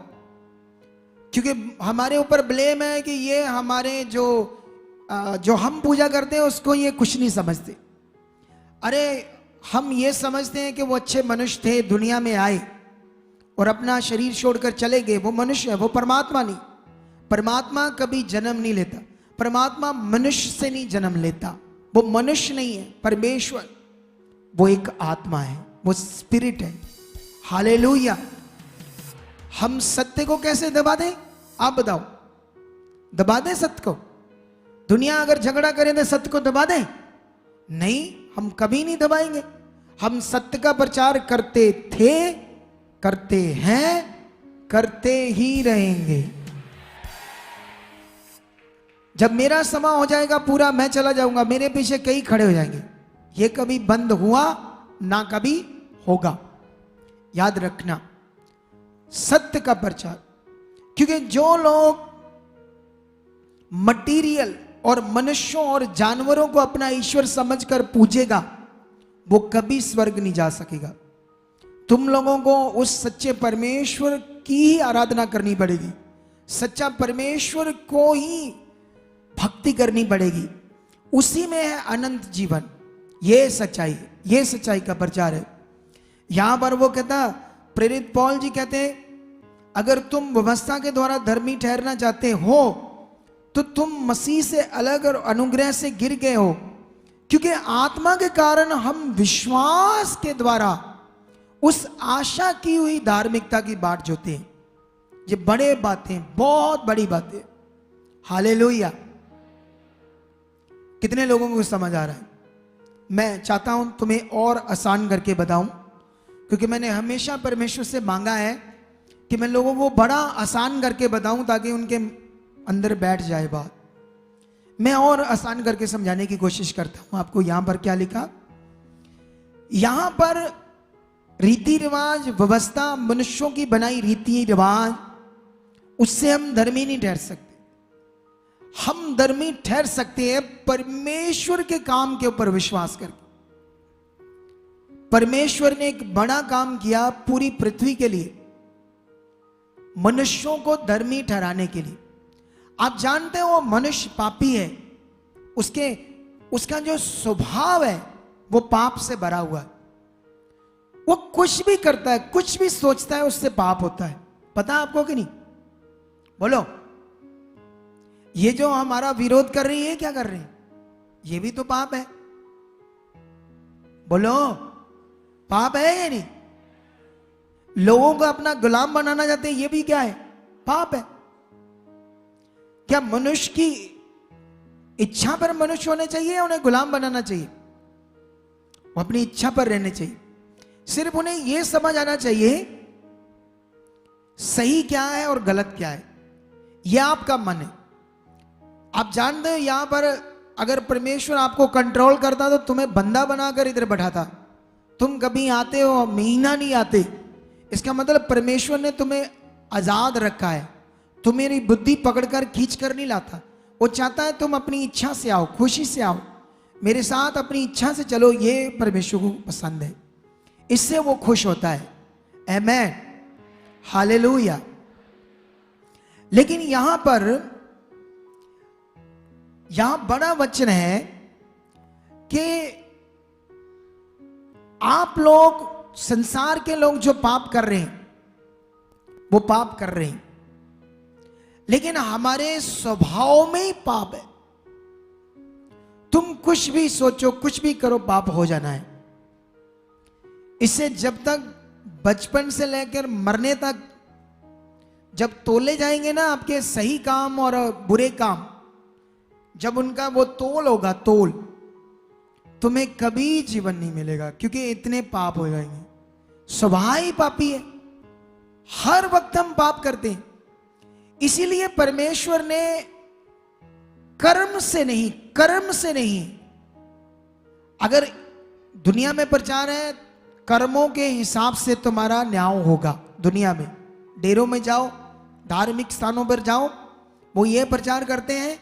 क्योंकि हमारे ऊपर ब्लेम है कि ये हमारे जो हम पूजा करते हैं उसको ये कुछ नहीं समझते। अरे हम ये समझते हैं कि वो अच्छे मनुष्य थे, दुनिया में आए और अपना शरीर छोड़कर चले गए, वो मनुष्य है, वो परमात्मा नहीं। परमात्मा कभी जन्म नहीं लेता। परमात्मा मनुष्य से नहीं जन्म लेता। वो मनुष्य नहीं है, परमेश्वर वो एक आत्मा है, वो स्पिरिट है। हालेलुया। हम सत्य को कैसे दबा दें? आप बताओ, दबा दें सत्य को? दुनिया अगर झगड़ा करे तो सत्य को दबा दें? नहीं, हम कभी नहीं दबाएंगे। हम सत्य का प्रचार करते थे, करते हैं, करते ही रहेंगे। जब मेरा समय हो जाएगा पूरा, मैं चला जाऊंगा, मेरे पीछे कई खड़े हो जाएंगे। ये कभी बंद हुआ ना कभी होगा। याद रखना, सत्य का प्रचार। क्योंकि जो लोग मटीरियल और मनुष्यों और जानवरों को अपना ईश्वर समझकर पूजेगा, वो कभी स्वर्ग नहीं जा सकेगा। तुम लोगों को उस सच्चे परमेश्वर की ही आराधना करनी पड़ेगी, सच्चा परमेश्वर को ही भक्ति करनी पड़ेगी। उसी में है अनंत जीवन। ये सच्चाई, ये सच्चाई का प्रचार है। यहां पर वो कहता, प्रेरित पौल जी कहते हैं, अगर तुम व्यवस्था के द्वारा धर्मी ठहरना चाहते हो तो तुम मसीह से अलग और अनुग्रह से गिर गए हो, क्योंकि आत्मा के कारण हम विश्वास के द्वारा उस आशा की हुई धार्मिकता की बाट जोते हैं। ये बड़े बातें, बहुत बड़ी बातें। हालेलुया। कितने लोगों को समझ आ रहा है? मैं चाहता हूं तुम्हें और आसान करके बताऊं, क्योंकि मैंने हमेशा परमेश्वर से मांगा है कि मैं लोगों को बड़ा आसान करके बताऊं ताकि उनके अंदर बैठ जाए बात। मैं और आसान करके समझाने की कोशिश करता हूं आपको। यहां पर क्या लिखा? यहां पर रीति रिवाज, व्यवस्था, मनुष्यों की बनाई रीति रिवाज, उससे हम धर्मी नहीं ठहर सकते। हम धर्मी ठहर सकते हैं परमेश्वर के काम के ऊपर विश्वास करके। परमेश्वर ने एक बड़ा काम किया पूरी पृथ्वी के लिए, मनुष्यों को धर्मी ठहराने के लिए। आप जानते हो वो मनुष्य पापी है, उसका जो स्वभाव है वो पाप से भरा हुआ है। वो कुछ भी करता है, कुछ भी सोचता है, उससे पाप होता है। पता है आपको कि नहीं? बोलो। ये जो हमारा विरोध कर रही है, क्या कर रही है? ये भी तो पाप है। बोलो, पाप है या नहीं? लोगों को अपना गुलाम बनाना चाहते हैं, ये भी क्या है? पाप है। क्या मनुष्य की इच्छा पर मनुष्य होने चाहिए या उन्हें गुलाम बनाना चाहिए? वो अपनी इच्छा पर रहने चाहिए। सिर्फ उन्हें यह समझ आना चाहिए सही क्या है और गलत क्या है। यह आपका मन है। आप जानते हो यहां पर अगर परमेश्वर आपको कंट्रोल करता तो तुम्हें बंदा बनाकर इधर बैठाता। तुम कभी आते हो, महीना नहीं आते। इसका मतलब परमेश्वर ने तुम्हें आजाद रखा है। तुम्हारी बुद्धि पकड़कर खींच कर नहीं लाता। वो चाहता है तुम अपनी इच्छा से आओ, खुशी से आओ, मेरे साथ अपनी इच्छा से चलो। ये परमेश्वर को पसंद है, इससे वो खुश होता है। आमेन, हालेलुया। लेकिन यहां बड़ा वचन है कि आप लोग, संसार के लोग जो पाप कर रहे हैं वो पाप कर रहे हैं, लेकिन हमारे स्वभाव में ही पाप है। तुम कुछ भी सोचो, कुछ भी करो, पाप हो जाना है। इससे जब तक बचपन से लेकर मरने तक जब तोले जाएंगे ना आपके सही काम और बुरे काम, जब उनका वो तोल होगा, तोल, तुम्हें कभी जीवन नहीं मिलेगा, क्योंकि इतने पाप हो जाएंगे। स्वभाव ही पापी है। हर वक्त हम पाप करते हैं। इसीलिए परमेश्वर ने कर्म से नहीं, अगर दुनिया में प्रचार है कर्मों के हिसाब से तुम्हारा न्याय होगा। दुनिया में डेरों में जाओ, धार्मिक स्थानों पर जाओ, वो ये प्रचार करते हैं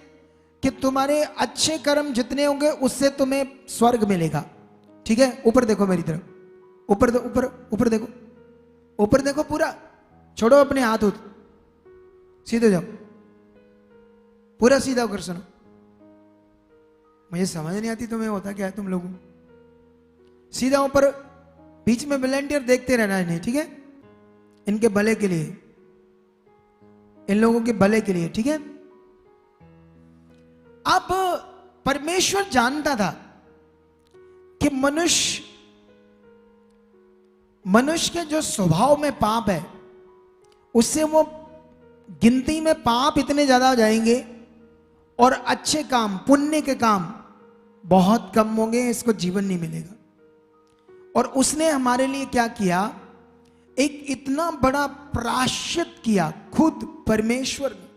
कि तुम्हारे अच्छे कर्म जितने होंगे उससे तुम्हें स्वर्ग मिलेगा। ठीक है, ऊपर देखो मेरी तरफ, ऊपर देखो, ऊपर देखो, पूरा छोड़ो अपने हाथ, सीधे जाओ, पूरा सीधा होकर सुनो। मुझे समझ नहीं आती तुम्हें होता क्या है तुम लोगों। सीधा ऊपर, बीच में वॉलंटियर देखते रहना इन्हें, ठीक है, इनके भले के लिए, इन लोगों के भले के लिए, ठीक है। अब परमेश्वर जानता था कि मनुष्य के जो स्वभाव में पाप है उससे वो गिनती में पाप इतने ज्यादा हो जाएंगे और अच्छे काम, पुण्य के काम बहुत कम होंगे, इसको जीवन नहीं मिलेगा। और उसने हमारे लिए क्या किया? एक इतना बड़ा प्रायश्चित किया। खुद परमेश्वर ने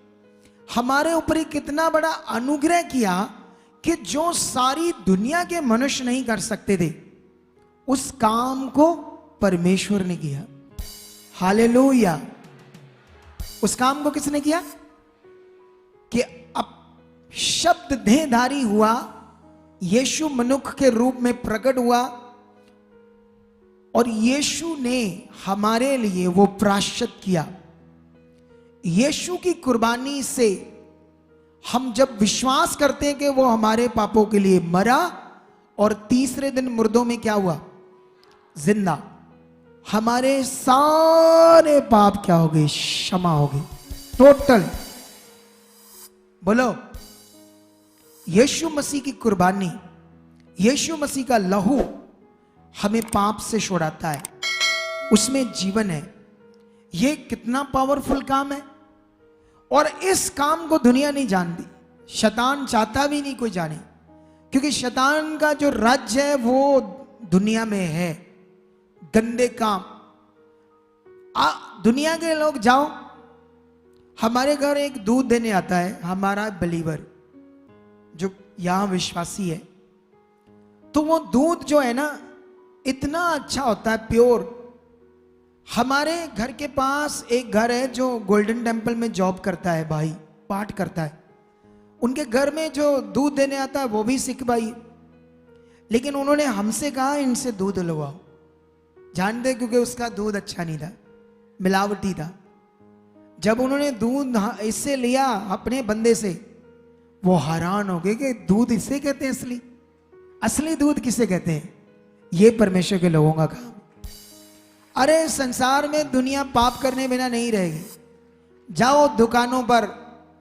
हमारे ऊपर कितना बड़ा अनुग्रह किया कि जो सारी दुनिया के मनुष्य नहीं कर सकते थे, उस काम को परमेश्वर ने किया। हालेलुया। उस काम को किसने किया? कि अब शब्द देहधारी हुआ, यीशु मनुष्य के रूप में प्रकट हुआ, और यीशु ने हमारे लिए वो प्रायश्चित किया। यीशु की कुर्बानी से हम जब विश्वास करते हैं कि वो हमारे पापों के लिए मरा और तीसरे दिन मुर्दों में क्या हुआ? जिंदा। हमारे सारे पाप क्या हो गए? क्षमा हो गए, टोटल। बोलो, यीशु मसीह की कुर्बानी, यीशु मसीह का लहू हमें पाप से छुड़ाता है, उसमें जीवन है। ये कितना पावरफुल काम है, और इस काम को दुनिया नहीं जानती। शैतान चाहता भी नहीं कोई जाने, क्योंकि शैतान का जो राज्य है वो दुनिया में है, गंदे काम। दुनिया के लोग जाओ, हमारे घर एक दूध देने आता है, हमारा बिलीवर जो यहां विश्वासी है, तो वो दूध जो है ना इतना अच्छा होता है, प्योर। हमारे घर के पास एक घर है जो गोल्डन टेम्पल में जॉब करता है, भाई पाठ करता है। उनके घर में जो दूध देने आता है वो भी सिख भाई, लेकिन उन्होंने हमसे कहा इनसे दूध लगवाओ। जानते, क्योंकि उसका दूध अच्छा नहीं था, मिलावटी था। जब उन्होंने दूध इससे लिया अपने बंदे से, वो हैरान हो गए कि दूध इसे कहते हैं असली? असली दूध किसे कहते हैं? ये परमेश्वर के लोगों का काम। अरे संसार में दुनिया पाप करने बिना नहीं रहेगी। जाओ दुकानों पर,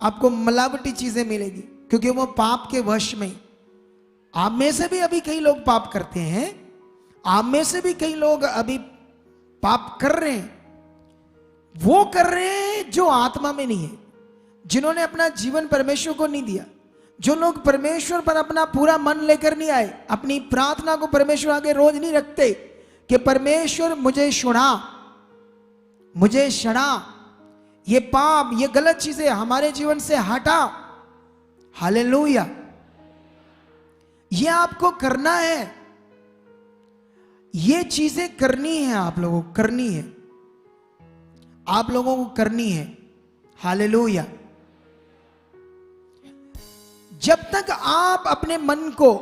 आपको मिलावटी चीजें मिलेगी, क्योंकि वो पाप के वश में। आप में से भी अभी कई लोग पाप करते हैं, आप में से भी कई लोग अभी पाप कर रहे हैं। वो कर रहे हैं जो आत्मा में नहीं है, जिन्होंने अपना जीवन परमेश्वर को नहीं दिया, जो लोग परमेश्वर पर अपना पूरा मन लेकर नहीं आए, अपनी प्रार्थना को परमेश्वर आगे रोज नहीं रखते कि परमेश्वर मुझे छुड़ा, मुझे छुड़ा, ये पाप, ये गलत चीजें हमारे जीवन से हटा। हालेलुया। ये आपको करना है, ये चीजें करनी है, आप लोगों को करनी है, आप लोगों को करनी है। हालेलुया। जब तक आप अपने मन को,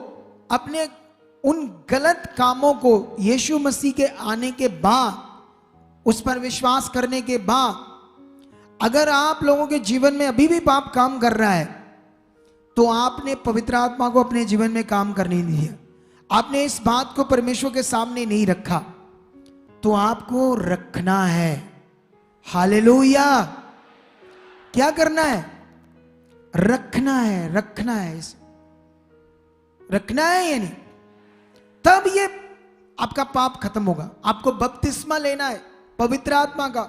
अपने उन गलत कामों को यीशु मसीह के आने के बाद, उस पर विश्वास करने के बाद, अगर आप लोगों के जीवन में अभी भी पाप काम कर रहा है, तो आपने पवित्र आत्मा को अपने जीवन में काम करने नहीं दिया, आपने इस बात को परमेश्वर के सामने नहीं रखा, तो आपको रखना है। हालेलुया। क्या करना है? रखना है, रखना है, इसे रखना है, यानी तब ये आपका पाप खत्म होगा। आपको बपतिस्मा लेना है पवित्र आत्मा का,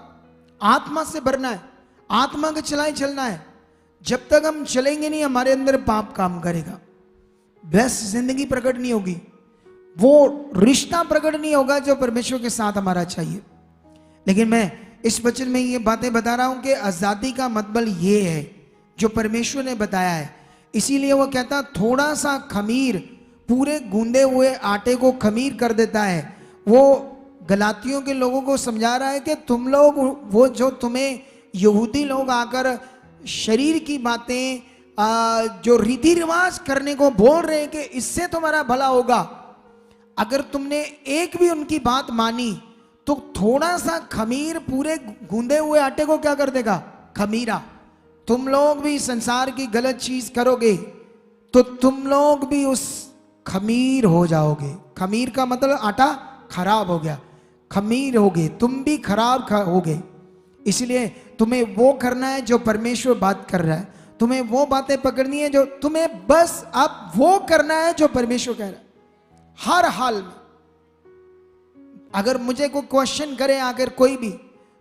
आत्मा से भरना है, आत्मा के चलाए चलना है। जब तक हम चलेंगे नहीं, हमारे अंदर पाप काम करेगा, बेस्ट जिंदगी प्रकट नहीं होगी, वो रिश्ता प्रकट नहीं होगा जो परमेश्वर के साथ हमारा चाहिए। लेकिन मैं इस वचन में ये बातें बता रहा हूं कि आजादी का मतलब ये है जो परमेश्वर ने बताया है। इसीलिए वो कहता थोड़ा सा खमीर पूरे गूंदे हुए आटे को खमीर कर देता है। वो गलातियों के लोगों को समझा रहा है कि तुम लोग, वो जो तुम्हें यहूदी लोग आकर शरीर की बातें, जो रीति रिवाज करने को बोल रहे हैं कि इससे तुम्हारा भला होगा, अगर तुमने एक भी उनकी बात मानी तो थोड़ा सा खमीर पूरे गूंदे हुए आटे को क्या कर देगा? खमीरा। तुम लोग भी संसार की गलत चीज करोगे तो तुम लोग भी उस खमीर हो जाओगे। खमीर का मतलब आटा खराब हो गया, खमीर हो गए, तुम भी खराब होगे। इसलिए तुम्हें वो करना है जो परमेश्वर बात कर रहा है, तुम्हें वो बातें पकड़नी है जो तुम्हें, बस अब वो करना है जो परमेश्वर कह रहा है हर हाल में। अगर मुझे कोई क्वेश्चन करे अगर कोई भी,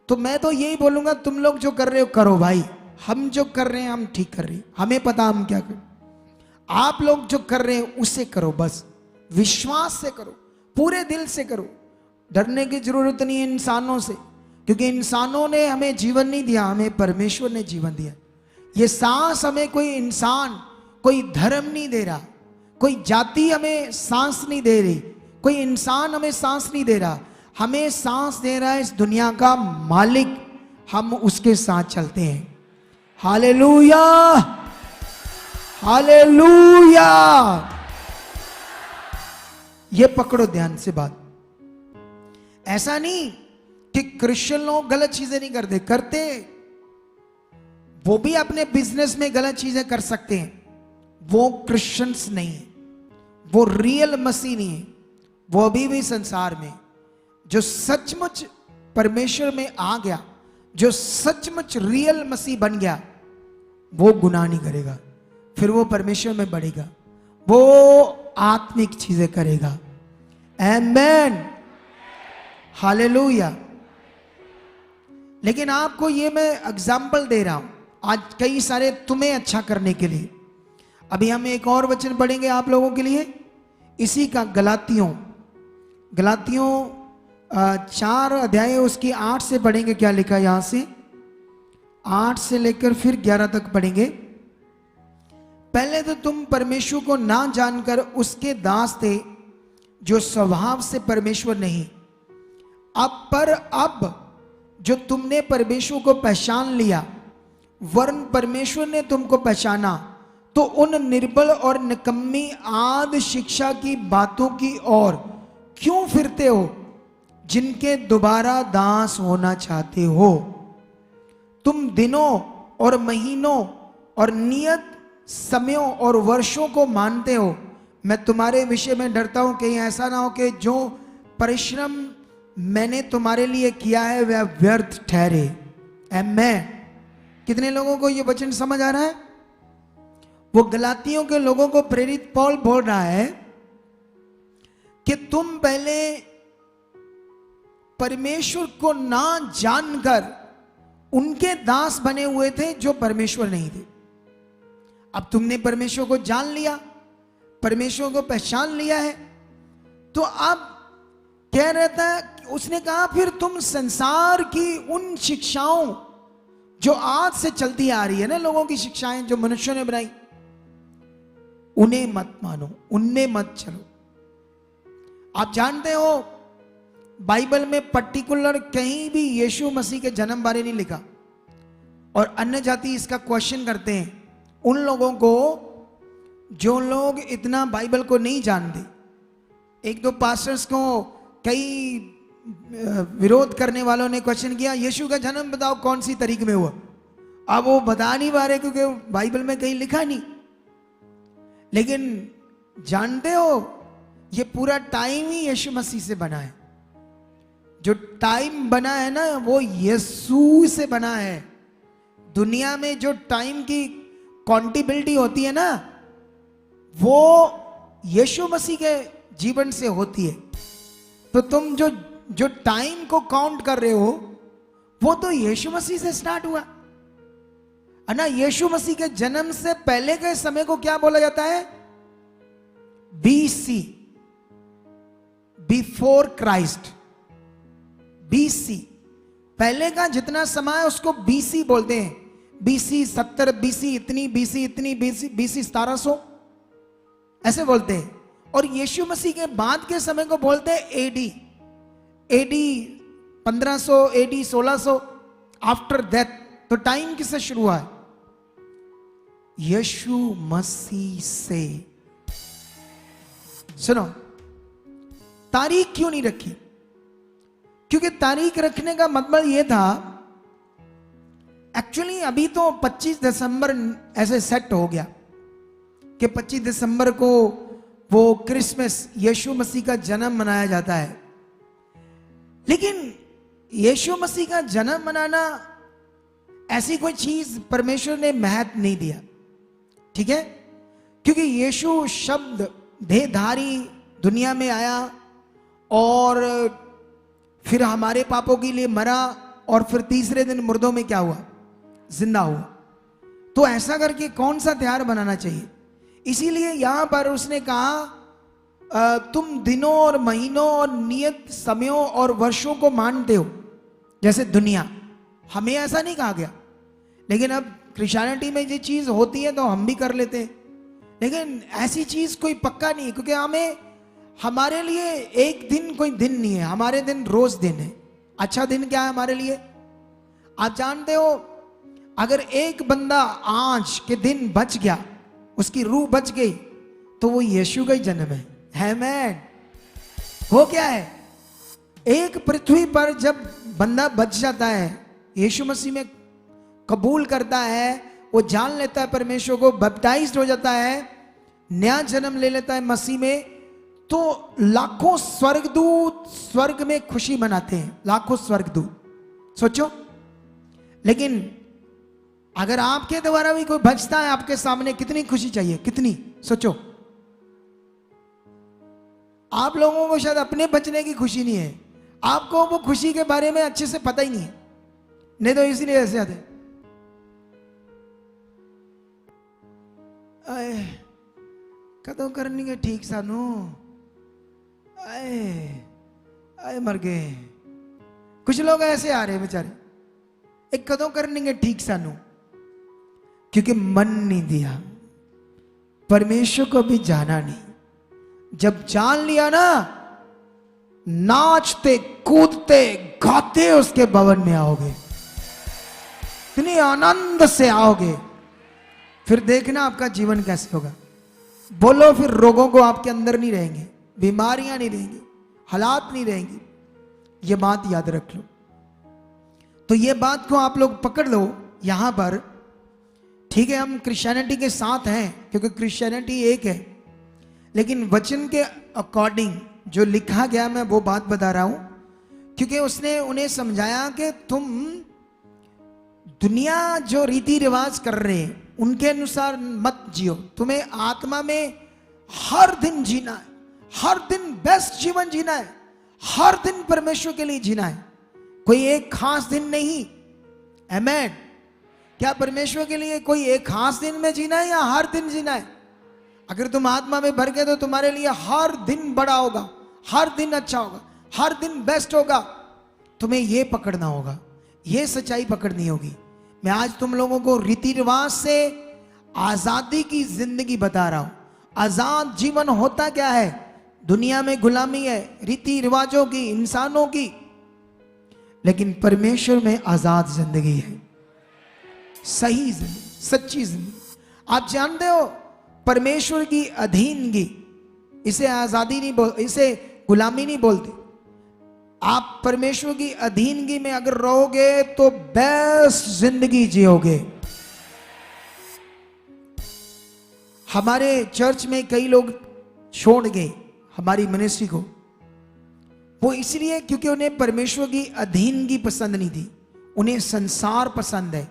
तो मैं तो यही बोलूंगा तुम लोग जो कर रहे हो करो भाई, हम जो कर रहे हैं हम ठीक कर रहे हैं, हमें पता हम क्या करें। आप लोग जो कर रहे हैं उसे करो, बस विश्वास से करो, पूरे दिल से करो। डरने की जरूरत नहीं है इंसानों से, क्योंकि इंसानों ने हमें जीवन नहीं दिया, हमें परमेश्वर ने जीवन दिया। ये सांस हमें कोई इंसान, कोई धर्म नहीं दे रहा, कोई जाति हमें सांस नहीं दे रही, कोई इंसान हमें सांस नहीं दे रहा, हमें सांस दे रहा है इस दुनिया का मालिक। हम उसके साथ चलते हैं। Hallelujah, hallelujah. ये पकड़ो ध्यान से बात। ऐसा नहीं कि क्रिश्चियन लोग गलत चीजें नहीं करते, वो भी अपने बिजनेस में गलत चीजें कर सकते हैं। वो क्रिश्चियंस नहीं है, वो रियल मसीह नहीं है। वो अभी भी संसार में जो सचमुच परमेश्वर में आ गया, जो सचमुच रियल मसीह बन गया, वो गुनाह नहीं करेगा, फिर वो परमेश्वर में बढ़ेगा, वो आत्मिक चीजें करेगा। आमेन, हालेलुया। लेकिन आपको ये मैं एग्जाम्पल दे रहा हूं आज कई सारे तुम्हें अच्छा करने के लिए। अभी हम एक और वचन पढ़ेंगे आप लोगों के लिए, इसी का गलातियों 4 अध्याय उसकी 8 से पढ़ेंगे। क्या लिखा यहां से 8 से लेकर फिर 11 तक पढ़ेंगे। पहले तो तुम परमेश्वर को ना जानकर उसके दास थे, जो स्वभाव से परमेश्वर नहीं। अब जो तुमने परमेश्वर को पहचान लिया, वरन परमेश्वर ने तुमको पहचाना, तो उन निर्बल और निकम्मी आद शिक्षा की बातों की ओर क्यों फिरते हो, जिनके दोबारा दास होना चाहते हो। तुम दिनों और महीनों और नियत समयों और वर्षों को मानते हो। मैं तुम्हारे विषय में डरता हूं कहीं ऐसा ना हो कि जो परिश्रम मैंने तुम्हारे लिए किया है वह व्यर्थ ठहरे। आमेन। कितने लोगों को यह वचन समझ आ रहा है? वो गलातियों के लोगों को प्रेरित पौल बोल रहा है कि तुम पहले परमेश्वर को ना जानकर उनके दास बने हुए थे जो परमेश्वर नहीं थे। अब तुमने परमेश्वर को जान लिया, परमेश्वर को पहचान लिया है, तो अब क्या रहता है? उसने कहा फिर तुम संसार की उन शिक्षाओं जो आज से चलती आ रही है ना, लोगों की शिक्षाएं जो मनुष्यों ने बनाई, उन्हें मत मानो, उनमें मत चलो। आप जानते हो बाइबल में पर्टिकुलर कहीं भी यीशु मसीह के जन्म बारे नहीं लिखा, और अन्य जाति इसका क्वेश्चन करते हैं। उन लोगों को जो लोग इतना बाइबल को नहीं जानते, एक दो पास्टर्स को कई विरोध करने वालों ने क्वेश्चन किया, यीशु का जन्म बताओ कौन सी तारीख में हुआ। अब वो बता नहीं पा रहे क्योंकि बाइबल में कहीं लिखा नहीं। लेकिन जानते हो ये पूरा टाइम ही यीशु मसीह से बना है। जो टाइम बना है ना वो यीशु से बना है। दुनिया में जो टाइम की काउंटेबिलिटी होती है ना, वो यीशु मसीह के जीवन से होती है। तो तुम जो टाइम को काउंट कर रहे हो वो तो यीशु मसीह से स्टार्ट हुआ है ना। यीशु मसीह के जन्म से पहले के समय को क्या बोला जाता है? BC, before Christ. BC पहले का जितना समय है उसको BC बोलते हैं। BC 70, BC इतनी, BC इतनी, BC 1700 ऐसे बोलते हैं। और यीशु मसीह के बाद के समय को बोलते हैं AD 1500, AD 1600 आफ्टर डेथ। तो टाइम किससे शुरू हुआ है? यीशु मसीह से। सुनो, तारीख क्यों नहीं रखी? क्योंकि तारीख रखने का मतलब यह था, एक्चुअली अभी तो 25 दिसंबर ऐसे सेट हो गया कि 25 दिसंबर को वो क्रिसमस, यीशु मसीह का जन्म मनाया जाता है। लेकिन यीशु मसीह का जन्म मनाना ऐसी कोई चीज परमेश्वर ने महत्व नहीं दिया, ठीक है? क्योंकि यीशु शब्द देहधारी दुनिया में आया और फिर हमारे पापों के लिए मरा और फिर तीसरे दिन मुर्दों में क्या हुआ? जिंदा हुआ। तो ऐसा करके कौन सा त्योहार बनाना चाहिए? इसीलिए यहां पर उसने कहा तुम दिनों और महीनों और नियत समयों और वर्षों को मानते हो जैसे दुनिया। हमें ऐसा नहीं कहा गया, लेकिन अब क्रिश्चियनिटी में ये चीज होती है तो हम भी कर लेते हैं, लेकिन ऐसी चीज कोई पक्का नहीं है, क्योंकि हमें हमारे लिए एक दिन कोई दिन नहीं है, हमारे दिन रोज दिन है। अच्छा दिन क्या है हमारे लिए? आप जानते हो, अगर एक बंदा आज के दिन बच गया, उसकी रूह बच गई, तो वो यीशु का ही जन्म है। आमीन। वो क्या है? एक पृथ्वी पर जब बंदा बच जाता है, यीशु मसीह में कबूल करता है, वो जान लेता है परमेश्वर को, बैप्टाइज्ड हो जाता है, नया जन्म ले लेता है मसीह में, तो लाखों स्वर्गदूत स्वर्ग में खुशी मनाते हैं, लाखों स्वर्गदूत। सोचो, लेकिन अगर आपके द्वारा भी कोई बचता है आपके सामने, कितनी खुशी चाहिए, कितनी? सोचो, आप लोगों को शायद अपने बचने की खुशी नहीं है, आपको वो खुशी के बारे में अच्छे से पता ही नहीं है, नहीं तो इसीलिए ऐसे आते कदों करनी है ठीक सानू, आए मर गए। कुछ लोग ऐसे आ रहे बेचारे, एक कदों करनी है ठीक सानू, क्योंकि मन नहीं दिया, परमेश्वर को भी जाना नहीं। जब जान लिया ना, नाचते कूदते गाते उसके भवन में आओगे, इतने आनंद से आओगे, फिर देखना आपका जीवन कैसे होगा। बोलो, फिर रोगों को आपके अंदर नहीं रहेंगे, बीमारियां नहीं रहेंगी, हालात नहीं रहेंगी। ये बात याद रख लो। तो ये बात को आप लोग पकड़ लो यहां पर। ठीक है, हम क्रिश्चियनिटी के साथ हैं, क्योंकि क्रिश्चियनिटी एक है, लेकिन वचन के अकॉर्डिंग जो लिखा गया, मैं वो बात बता रहा हूं, क्योंकि उसने उन्हें समझाया कि तुम दुनिया जो रीति रिवाज कर रहे हैं उनके अनुसार मत जियो, तुम्हें आत्मा में हर दिन जीना है, हर दिन बेस्ट जीवन जीना है, हर दिन परमेश्वर के लिए जीना है, कोई एक खास दिन नहीं। आमीन। क्या परमेश्वर के लिए कोई एक खास दिन में जीना है या हर दिन जीना है? अगर तुम आत्मा में भर गए तो तुम्हारे लिए हर दिन बड़ा होगा, हर दिन अच्छा होगा, हर दिन बेस्ट होगा। तुम्हें यह पकड़ना होगा, यह सच्चाई पकड़नी होगी। मैं आज तुम लोगों को रीति रिवाज से आजादी की जिंदगी बता रहा हूं। आजाद जीवन होता क्या है? दुनिया में गुलामी है, रीति रिवाजों की, इंसानों की, लेकिन परमेश्वर में आजाद जिंदगी है, सही जिंदगी, सच्ची जिंदगी। आप जानते हो, परमेश्वर की अधीनगी, इसे आजादी नहीं बोल, इसे गुलामी नहीं बोलते। आप परमेश्वर की अधीनगी में अगर रहोगे तो बेस्ट जिंदगी जियोगे। हमारे चर्च में कई लोग छोड़ गए हमारी मिनिस्ट्री को, वो इसलिए क्योंकि उन्हें परमेश्वर की अधीनगी पसंद नहीं थी, उन्हें संसार पसंद है,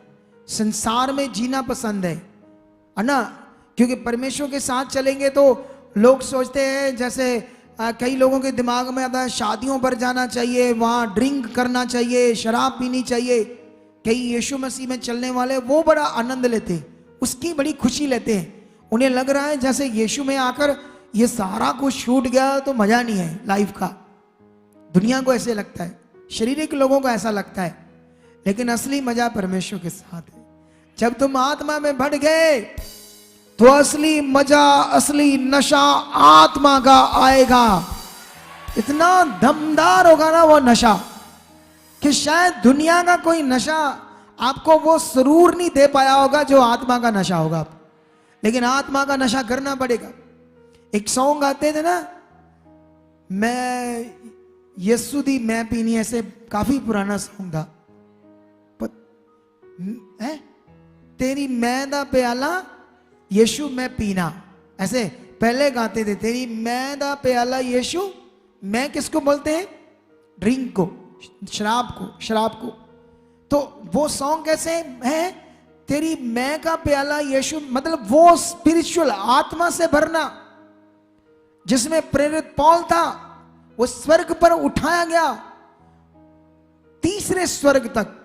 संसार में जीना पसंद है ना। क्योंकि परमेश्वर के साथ चलेंगे तो लोग सोचते हैं, जैसे कई लोगों के दिमाग में आता है शादियों पर जाना चाहिए, वहां ड्रिंक करना चाहिए, शराब पीनी चाहिए। कई यीशु मसीह में चलने वाले वो बड़ा आनंद लेते हैं, उसकी बड़ी खुशी लेते हैं। उन्हें लग रहा है जैसे यीशु में आकर ये सारा कुछ छूट गया तो मजा नहीं है लाइफ का। दुनिया को ऐसे लगता है, शारीरिक लोगों को ऐसा लगता है, लेकिन असली मजा परमेश्वर के साथ है। जब तुम आत्मा में बढ़ गए तो असली मजा, असली नशा आत्मा का आएगा। इतना दमदार होगा ना वो नशा कि शायद दुनिया का कोई नशा आपको वो सुरूर नहीं दे पाया होगा जो आत्मा का नशा होगा। लेकिन आत्मा का नशा करना पड़ेगा। एक सॉन्ग आते थे ना, मैं यीशु दी मैं पीनी, ऐसे काफी पुराना सॉन्ग था। तेरी मैं दा प्याला यीशु मैं पीना, ऐसे पहले गाते थे। तेरी मैं दा प्याला यीशु, मैं किसको बोलते हैं? ड्रिंक को, शराब को। तो वो सॉन्ग कैसे है? तेरी मैं का प्याला यीशु, मतलब वो स्पिरिचुअल, आत्मा से भरना, जिसमें प्रेरित पौल था, वो स्वर्ग पर उठाया गया, तीसरे स्वर्ग तक,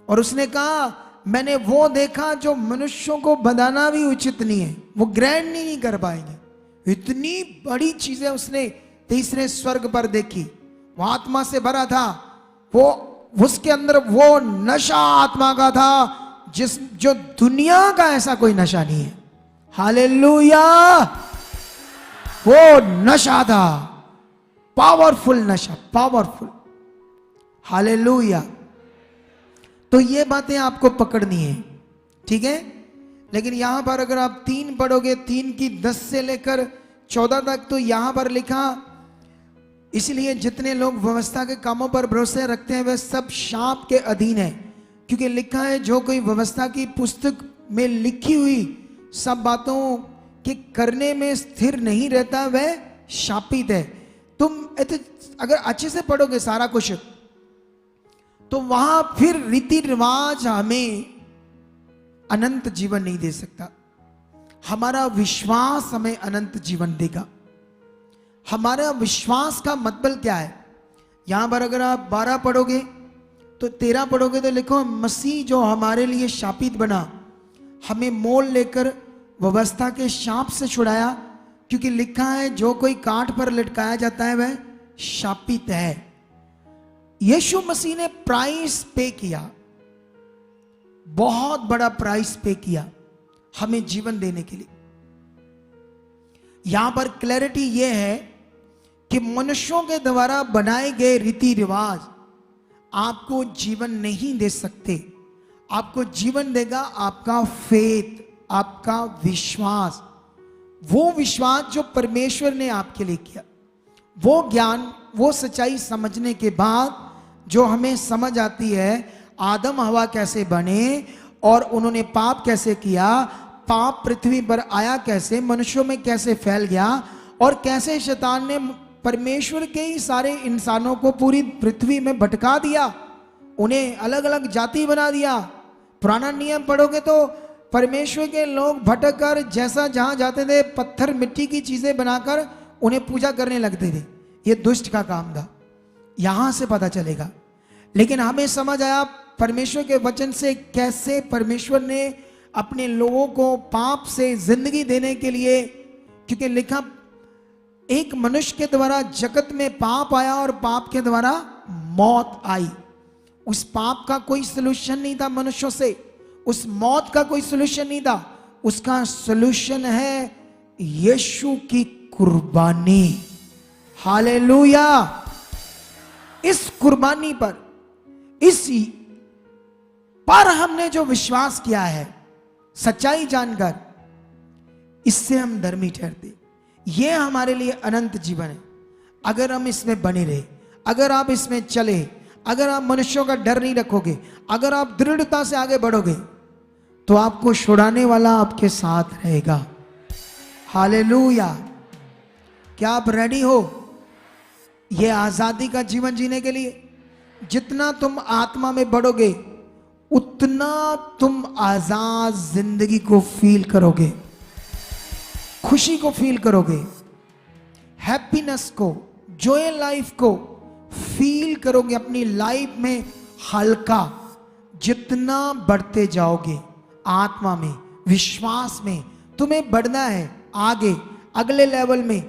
और उसने कहा मैंने वो देखा जो मनुष्यों को बताना भी उचित नहीं है, वो ग्रैंड नहीं कर पाएंगे। इतनी बड़ी चीजें उसने तीसरे स्वर्ग पर देखी। वो आत्मा से भरा था, वो उसके अंदर वो नशा आत्मा का था जो दुनिया का ऐसा कोई नशा नहीं है। हालेलुया। वो नशा था, पावरफुल नशा, पावरफुल। हालेलुया। तो ये बातें आपको पकड़नी है, ठीक है। लेकिन यहां पर अगर आप 3 पढ़ोगे, 3 की 10 से लेकर 14 तक, तो यहां पर लिखा, इसलिए जितने लोग व्यवस्था के कामों पर भरोसा रखते हैं वे सब शाप के अधीन है, क्योंकि लिखा है जो कोई व्यवस्था की पुस्तक में लिखी हुई सब बातों के करने में स्थिर नहीं रहता वह शापित है। तुम अगर अच्छे से पढ़ोगे सारा कुछ, तो वहां फिर रीति रिवाज हमें अनंत जीवन नहीं दे सकता। हमारा विश्वास हमें अनंत जीवन देगा। हमारा विश्वास का मतलब क्या है? यहां पर अगर आप 12 पढ़ोगे तो 13 पढ़ोगे तो लिखो, मसीह जो हमारे लिए शापित बना, हमें मोल लेकर व्यवस्था के शाप से छुड़ाया, क्योंकि लिखा है जो कोई काठ पर लटकाया जाता है वह शापित है। यीशु मसीह ने प्राइस पे किया, बहुत बड़ा प्राइस पे किया हमें जीवन देने के लिए। यहां पर क्लैरिटी यह है कि मनुष्यों के द्वारा बनाए गए रीति रिवाज आपको जीवन नहीं दे सकते। आपको जीवन देगा आपका फेथ, आपका विश्वास। वो विश्वास जो परमेश्वर ने आपके लिए किया, वो ज्ञान, वो सच्चाई समझने के बाद जो हमें समझ आती है आदम हवा कैसे बने और उन्होंने पाप कैसे किया, पाप पृथ्वी पर आया कैसे, मनुष्यों में कैसे फैल गया, और कैसे शैतान ने परमेश्वर के ही सारे इंसानों को पूरी पृथ्वी में भटका दिया, उन्हें अलग अलग जाति बना दिया। पुराना नियम पढ़ोगे तो परमेश्वर के लोग भटक कर जैसा जहां जाते थे पत्थर मिट्टी की चीजें बनाकर उन्हें पूजा करने लगते थे। ये दुष्ट का काम था, यहां से पता चलेगा। लेकिन हमें समझ आया परमेश्वर के वचन से कैसे परमेश्वर ने अपने लोगों को पाप से जिंदगी देने के लिए, क्योंकि लिखा एक मनुष्य के द्वारा जगत में पाप आया और पाप के द्वारा मौत आई। उस पाप का कोई सलूशन नहीं था मनुष्यों से, उस मौत का कोई सलूशन नहीं था। उसका सलूशन है यीशु की कुर्बानी। हालेलुया। इस कुर्बानी पर, इस पर हमने जो विश्वास किया है, सच्चाई जानकर, इससे हम धर्मी ठहरते। यह हमारे लिए अनंत जीवन है। अगर हम इसमें बने रहे, अगर आप इसमें चले, अगर आप मनुष्यों का डर नहीं रखोगे, अगर आप दृढ़ता से आगे बढ़ोगे, तो आपको छुड़ाने वाला आपके साथ रहेगा। हालेलुया। क्या आप रेडी हो यह आजादी का जीवन जीने के लिए? जितना तुम आत्मा में बढ़ोगे उतना तुम आजाद जिंदगी को फील करोगे, खुशी को फील करोगे, हैप्पीनेस को, जॉय लाइफ को फील करोगे अपनी लाइफ में। हल्का जितना बढ़ते जाओगे आत्मा में, विश्वास में, तुम्हें बढ़ना है आगे, अगले लेवल में,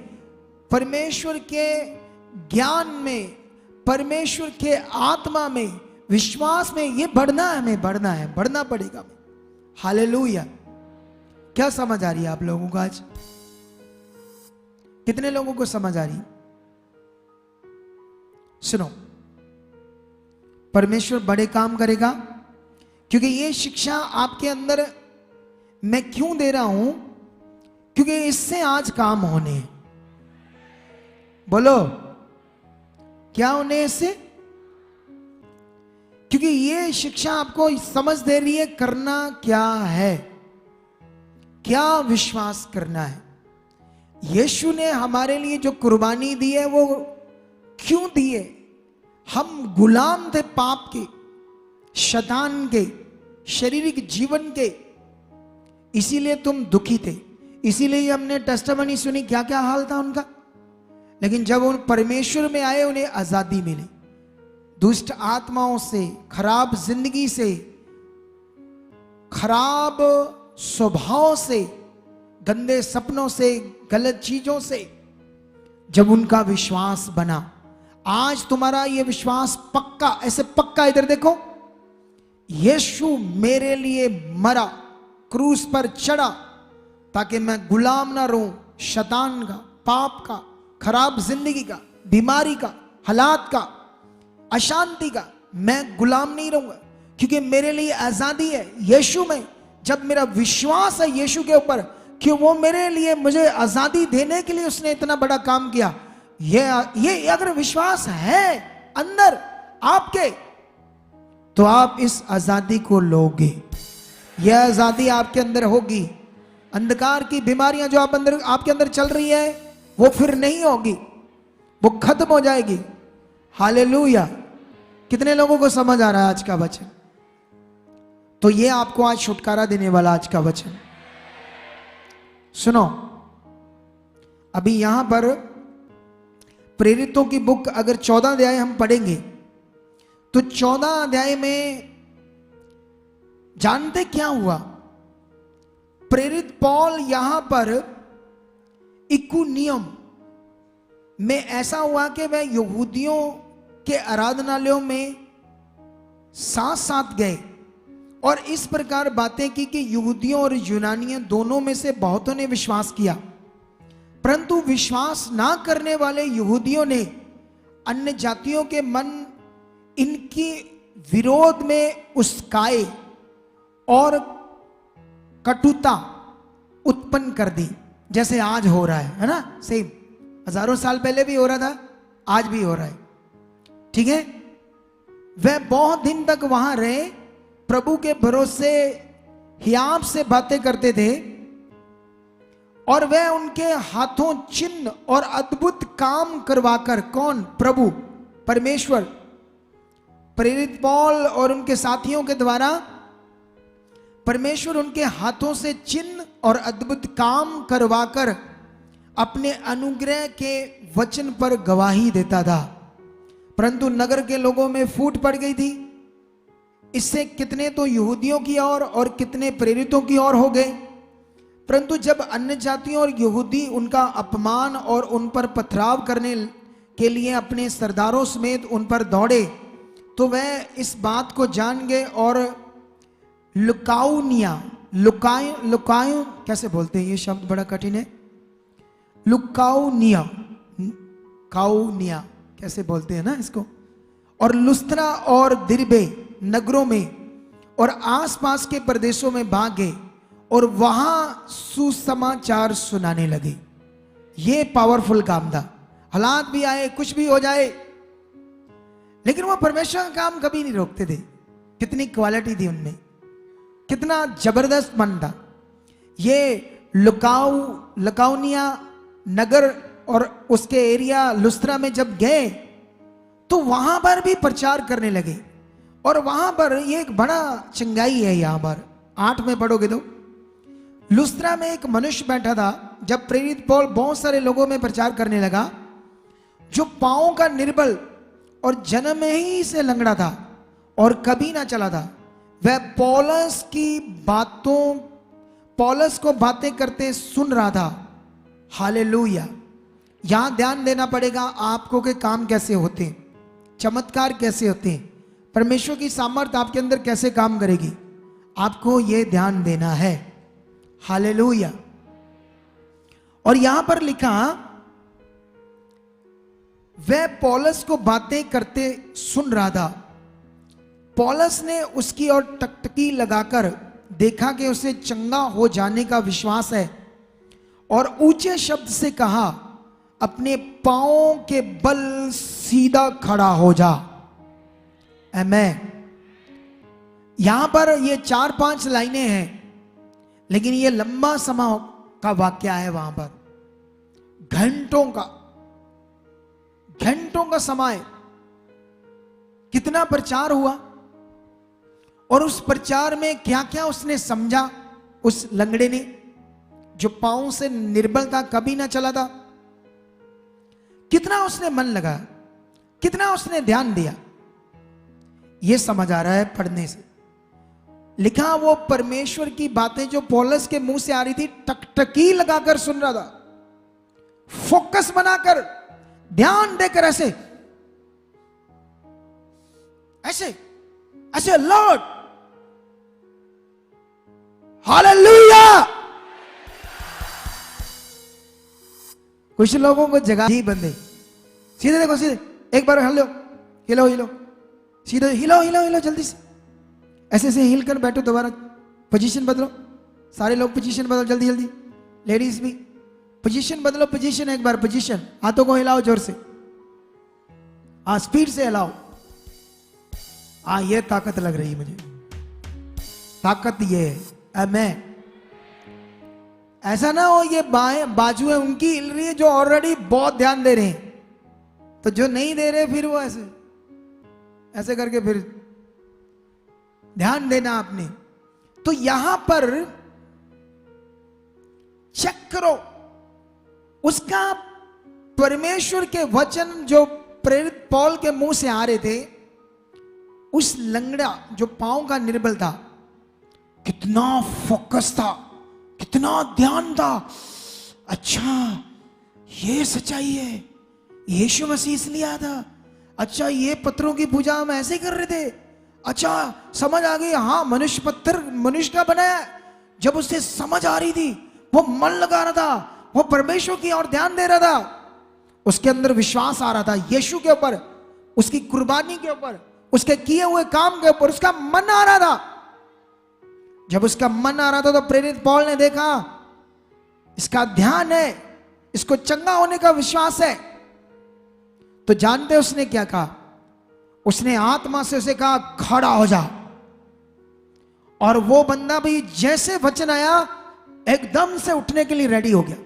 परमेश्वर के ज्ञान में, परमेश्वर के आत्मा में, विश्वास में। ये बढ़ना है, हमें बढ़ना है, बढ़ना पड़ेगा। हालेलुया। क्या समझ आ रही है आप लोगों को? आज कितने लोगों को समझ आ रही? सुनो, परमेश्वर बड़े काम करेगा, क्योंकि ये शिक्षा आपके अंदर मैं क्यों दे रहा हूं? क्योंकि इससे आज काम होने हैं। बोलो, क्या होने इससे? क्योंकि ये शिक्षा आपको समझ दे रही है करना क्या है, क्या विश्वास करना है। यीशु ने हमारे लिए जो कुर्बानी दी है वो क्यों दी है? हम गुलाम थे पाप के, शैतान के, शारीरिक जीवन के, इसीलिए तुम दुखी थे। इसीलिए हमने टेस्टिमनी सुनी, क्या क्या हाल था उनका। लेकिन जब उन परमेश्वर में आए उन्हें आजादी मिली, दुष्ट आत्माओं से, खराब जिंदगी से, खराब स्वभाव से, गंदे सपनों से, गलत चीजों से जब उनका विश्वास बना। आज तुम्हारा यह विश्वास पक्का, ऐसे पक्का, इधर देखो, यीशु मेरे लिए मरा, क्रूस पर चढ़ा, ताकि मैं गुलाम ना रहूं शैतान का, पाप का, खराब जिंदगी का, बीमारी का, हालात का, अशांति का। मैं गुलाम नहीं रहूंगा, क्योंकि मेरे लिए आजादी है यीशु में। जब मेरा विश्वास है यीशु के ऊपर कि वो मेरे लिए, मुझे आजादी देने के लिए उसने इतना बड़ा काम किया, ये अगर विश्वास है अंदर आपके, तो आप इस आजादी को लोगे। यह आजादी आपके अंदर होगी। अंधकार की बीमारियां जो आपके अंदर चल रही है, वो फिर नहीं होगी, वो खत्म हो जाएगी। हालेलुया। कितने लोगों को समझ आ रहा है आज का वचन? तो ये आपको आज छुटकारा देने वाला आज का वचन। सुनो, अभी यहां पर प्रेरितों की बुक अगर 14 अध्याय हम पढ़ेंगे, तो 14 अध्याय में जानते क्या हुआ? प्रेरित पौल यहां पर इकुनियम में ऐसा हुआ कि वह यहूदियों के आराधनालयों में साथ साथ गए और इस प्रकार बातें की कि यहूदियों और यूनानियों दोनों में से बहुतों ने विश्वास किया, परंतु विश्वास ना करने वाले यहूदियों ने अन्य जातियों के मन इनकी विरोध में उस्काए और कटुता उत्पन्न कर दी, जैसे आज हो रहा है ना। सेम हजारों साल पहले भी हो रहा था, आज भी हो रहा है। ठीक है। वह बहुत दिन तक वहां रहे, प्रभु के भरोसे हियाव से बातें करते थे और वह उनके हाथों चिन्ह और अद्भुत काम करवाकर, कौन? प्रभु परमेश्वर, प्रेरित पौल और उनके साथियों के द्वारा परमेश्वर उनके हाथों से चिन्ह और अद्भुत काम करवाकर अपने अनुग्रह के वचन पर गवाही देता था। परंतु नगर के लोगों में फूट पड़ गई थी। इससे कितने तो यहूदियों की ओर और कितने प्रेरितों की ओर हो गए। परंतु जब अन्य जातियों और यहूदी उनका अपमान और उन पर पथराव करने के लिए अपने सरदारों समेत उन पर दौड़े, तो वह इस बात को जान गए और लुकाउनिया, लुकायु कैसे बोलते हैं, ये शब्द बड़ा कठिन है। लुकाउनिया, काउनिया कैसे बोलते हैं ना इसको, और लुस्त्रा और दिरबे नगरों में और आसपास के प्रदेशों में भाग गए और वहां सुसमाचार सुनाने लगे। ये पावरफुल काम था। हालात भी आए, कुछ भी हो जाए, लेकिन वो परमेश्वर का काम कभी नहीं रोकते थे। कितनी क्वालिटी थी उनमें, कितना जबरदस्त मन था। ये लुकाउनिया नगर और उसके एरिया लुस्त्रा में जब गए, तो वहां पर भी प्रचार करने लगे। और वहां पर ये एक बड़ा चंगाई है। यहां पर 8 में पढ़ोगे तो लुस्त्रा में एक मनुष्य बैठा था। जब प्रेरित पौल बहुत सारे लोगों में प्रचार करने लगा, जो पांवों का निर्बल और जन्म में ही से लंगड़ा था और कभी ना चला था, वह पौलुस को बातें करते सुन रहा था। हालेलुया। यहां ध्यान देना पड़ेगा आपको कि काम कैसे होते हैं, चमत्कार कैसे होते हैं, परमेश्वर की सामर्थ्य आपके अंदर कैसे काम करेगी, आपको यह ध्यान देना है। हालेलुया। और यहां पर लिखा, वह पौलुस को बातें करते सुन रहा था। पौलुस ने उसकी ओर टकटकी लगाकर देखा कि उसे चंगा हो जाने का विश्वास है और ऊंचे शब्द से कहा, अपने पांवों के बल सीधा खड़ा हो जा। आमीन। यहां पर ये 4-5 लाइनें हैं, लेकिन ये लंबा समय का वाक्य है। वहां पर घंटों का समय, कितना प्रचार हुआ और उस प्रचार में क्या क्या उसने समझा। उस लंगड़े ने, जो पांव से निर्बल था, कभी ना चला था, कितना उसने मन लगा, कितना उसने ध्यान दिया, यह समझ आ रहा है पढ़ने से। लिखा, वो परमेश्वर की बातें जो पौलुस के मुंह से आ रही थी, टकटकी लगाकर सुन रहा था, फोकस बनाकर, ध्यान देकर, ऐसे लॉर्ड हालेलुया। कुछ लोगों को जगह ही बंद है। सीधे देखो, सीधे एक बार हिलो हिलो हिलो, सीधे हिलो हिलो हिलो जल्दी से, ऐसे से हिल कर बैठो, दोबारा पोजीशन बदलो, सारे लोग पोजीशन बदलो जल्दी जल्दी, लेडीज भी पोजीशन बदलो, पोजीशन एक बार, पोजीशन, हाथों को हिलाओ जोर से, हाँ स्पीड से हिलाओ। हाँ ये ताकत लग रही है मुझे, ताकत ये है। मैं ऐसा ना हो ये बाएं बाजू है उनकी हिल रही है जो ऑलरेडी बहुत ध्यान दे रहे हैं, तो जो नहीं दे रहे फिर वो ऐसे ऐसे करके फिर ध्यान देना आपने। तो यहां पर चेक करो, उसका परमेश्वर के वचन जो प्रेरित पौल के मुंह से आ रहे थे, उस लंगड़ा जो पांव का निर्बल था, कितना फोकस था, कितना ध्यान था। अच्छा ये सच्चाई है, यीशु मसीह इसलिए आया था। अच्छा ये पत्थरों की पूजा हम ऐसे कर रहे थे। अच्छा समझ आ गई, हाँ मनुष्य पत्थर मनुष्य का बनाया। जब उसे समझ आ रही थी, वो मन लगा रहा था, वो परमेश्वर की ओर ध्यान दे रहा था, उसके अंदर विश्वास आ रहा था यीशु के ऊपर, उसकी कुर्बानी के ऊपर, उसके किए हुए काम के ऊपर, उसका मन आ रहा था। जब उसका मन आ रहा था तो प्रेरित पौल ने देखा इसका ध्यान है, इसको चंगा होने का विश्वास है। तो जानते उसने क्या कहा? उसने आत्मा से उसे कहा खड़ा हो जा। और वो बंदा भी जैसे वचन आया एकदम से उठने के लिए रेडी हो गया।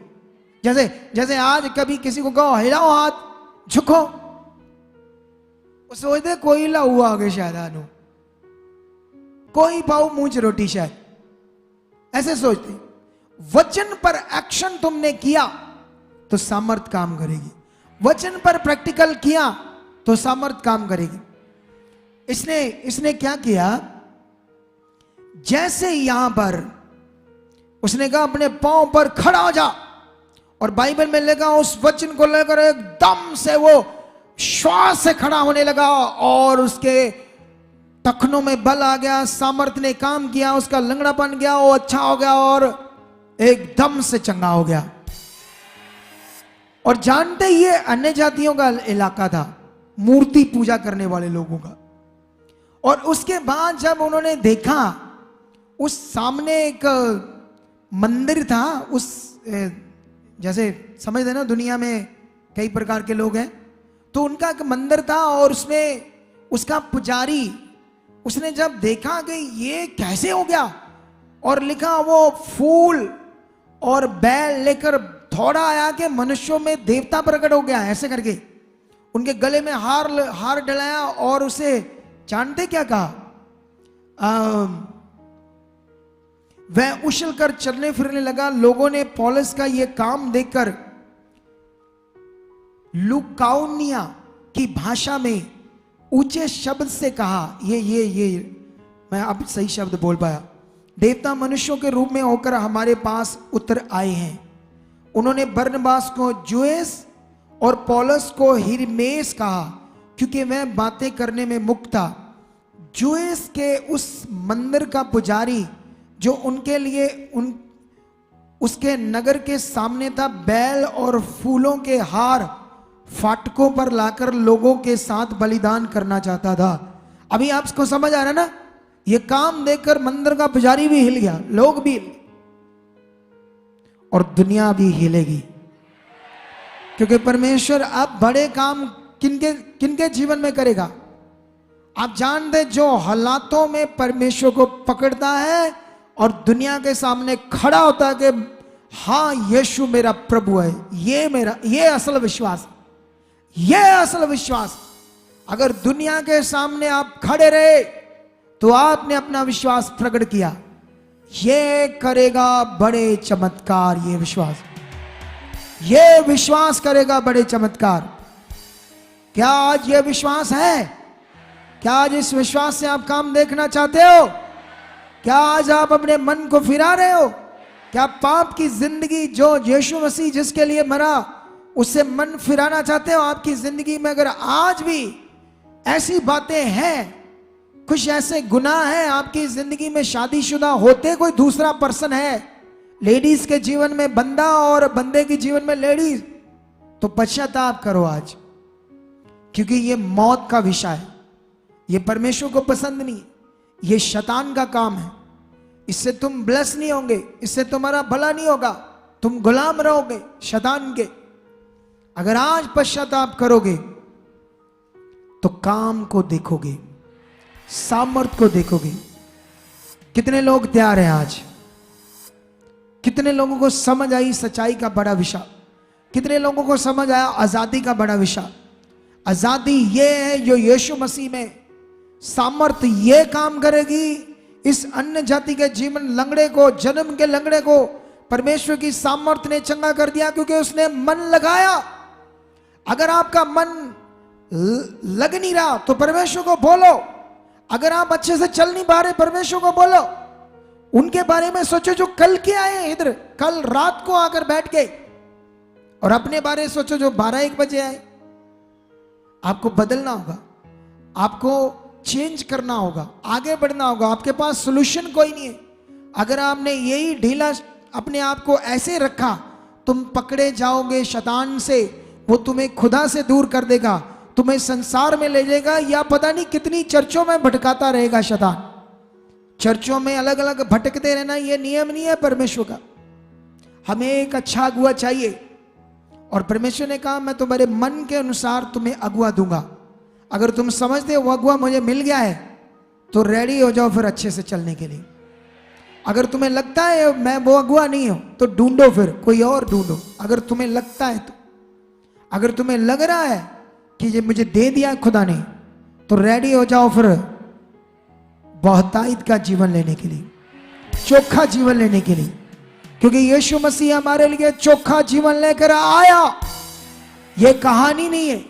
जैसे जैसे आज कभी किसी को कहो हिलाओ हाथ, झुको, सोचते कोई ला हुआ आगे शायद आनो, कोई पाऊ मूंछ रोटी शायद, ऐसे सोचते। वचन पर एक्शन तुमने किया तो सामर्थ काम करेगी, वचन पर प्रैक्टिकल किया तो सामर्थ काम करेगी। इसने क्या किया? जैसे यहां पर उसने कहा अपने पांव पर खड़ा हो जा, और बाइबल में लिखा उस वचन को लेकर एकदम से वो श्वास से खड़ा होने लगा और उसके टखनों में बल आ गया, सामर्थ्य ने काम किया, उसका लंगड़ापन गया, वो अच्छा हो गया और एकदम से चंगा हो गया। और जानते ये अन्य जातियों का इलाका था, मूर्ति पूजा करने वाले लोगों का। और उसके बाद जब उन्होंने देखा उस सामने एक मंदिर था, उस जैसे समझ देना दुनिया में कई प्रकार के लोग हैं, तो उनका एक मंदिर था और उसमें उसका पुजारी, उसने जब देखा कि ये कैसे हो गया, और लिखा वो फूल और बैल लेकर थोड़ा आया कि मनुष्यों में देवता प्रकट हो गया, ऐसे करके उनके गले में हार डलाया और उसे जानते क्या कहा? वह उछल कर चलने फिरने लगा। लोगों ने पौलुस का यह काम देखकर लुकाउनिया की भाषा में ऊंचे शब्द से कहा, ये मैं अब सही शब्द बोल पाया, देवता मनुष्यों के रूप में होकर हमारे पास उतर आए हैं। उन्होंने बरनबास को जुएस और पौलुस को हिरमेस कहा क्योंकि वह बातें करने में मुक्त था। जुएस के उस मंदिर का पुजारी जो उनके लिए उसके नगर के सामने था, बैल और फूलों के हार फाटकों पर लाकर लोगों के साथ बलिदान करना चाहता था। अभी आपको समझ आ रहा ना? ये काम देखकर मंदिर का पुजारी भी हिल गया, लोग भी, और दुनिया भी हिलेगी, क्योंकि परमेश्वर अब बड़े काम किनके जीवन में करेगा। आप जानते जो हालातों में परमेश्वर को पकड़ता है और दुनिया के सामने खड़ा होता है कि हाँ यीशु मेरा प्रभु है, ये असल विश्वास, ये असल विश्वास। अगर दुनिया के सामने आप खड़े रहे तो आपने अपना विश्वास प्रकट किया, ये करेगा बड़े चमत्कार। ये विश्वास करेगा बड़े चमत्कार। क्या आज ये विश्वास है? क्या आज इस विश्वास से आप काम देखना चाहते हो? क्या आज आप अपने मन को फिरा रहे हो? क्या पाप की जिंदगी जो यीशु मसीह जिसके लिए मरा उससे मन फिराना चाहते हो? आपकी जिंदगी में अगर आज भी ऐसी बातें हैं, कुछ ऐसे गुनाह हैं आपकी जिंदगी में, शादीशुदा होते कोई दूसरा पर्सन है, लेडीज के जीवन में बंदा और बंदे के जीवन में लेडीज, तो पश्चाताप करो आज, क्योंकि ये मौत का विषय है, ये परमेश्वर को पसंद नहीं है, ये शैतान का काम है। इससे तुम ब्लेस नहीं होंगे, इससे तुम्हारा भला नहीं होगा, तुम गुलाम रहोगे शैतान के। अगर आज पश्चाताप करोगे तो काम को देखोगे, सामर्थ को देखोगे। कितने लोग तैयार हैं आज? कितने लोगों को समझ आई सच्चाई का बड़ा विषय? कितने लोगों को समझ आया आजादी का बड़ा विषय? आजादी ये है जो यीशु मसीह में, सामर्थ ये काम करेगी इस अन्य जाति के जीवन लंगड़े को, जन्म के लंगड़े को परमेश्वर की सामर्थ ने चंगा कर दिया, क्योंकि उसने मन लगाया। अगर आपका मन लग नहीं रहा तो परमेश्वर को बोलो। अगर आप अच्छे से चल नहीं पा रहे, परमेश्वर को बोलो। उनके बारे में सोचो जो कल के आए इधर, कल रात को आकर बैठ गए, और अपने बारे में सोचो जो 12-1 बजे आए। आपको बदलना होगा, आपको चेंज करना होगा, आगे बढ़ना होगा। आपके पास सोल्यूशन कोई नहीं है। अगर आपने यही ढीला अपने आप को ऐसे रखा, तुम पकड़े जाओगे शैतान से, वो तुम्हें खुदा से दूर कर देगा, तुम्हें संसार में ले जाएगा, या पता नहीं कितनी चर्चों में भटकाता रहेगा शैतान। चर्चों में अलग अलग भटकते रहना ये नियम नहीं है परमेश्वर का। हमें एक अच्छा अगुआ चाहिए, और परमेश्वर ने कहा मैं तुम्हारे मन के अनुसार तुम्हें अगुआ दूंगा। अगर तुम समझते हो वो अगुआ मुझे मिल गया है, तो रेडी हो जाओ फिर अच्छे से चलने के लिए। अगर तुम्हें लगता है मैं वो अगुआ नहीं हूं, तो ढूंढो, फिर कोई और ढूंढो। अगर तुम्हें लगता है तो, अगर तुम्हें लग रहा है कि ये मुझे दे दिया खुदा ने, तो रेडी हो जाओ फिर बहुतायत का जीवन लेने के लिए, चोखा जीवन लेने के लिए, क्योंकि यीशु मसीह हमारे लिए चोखा जीवन लेकर आया। ये कहानी नहीं है,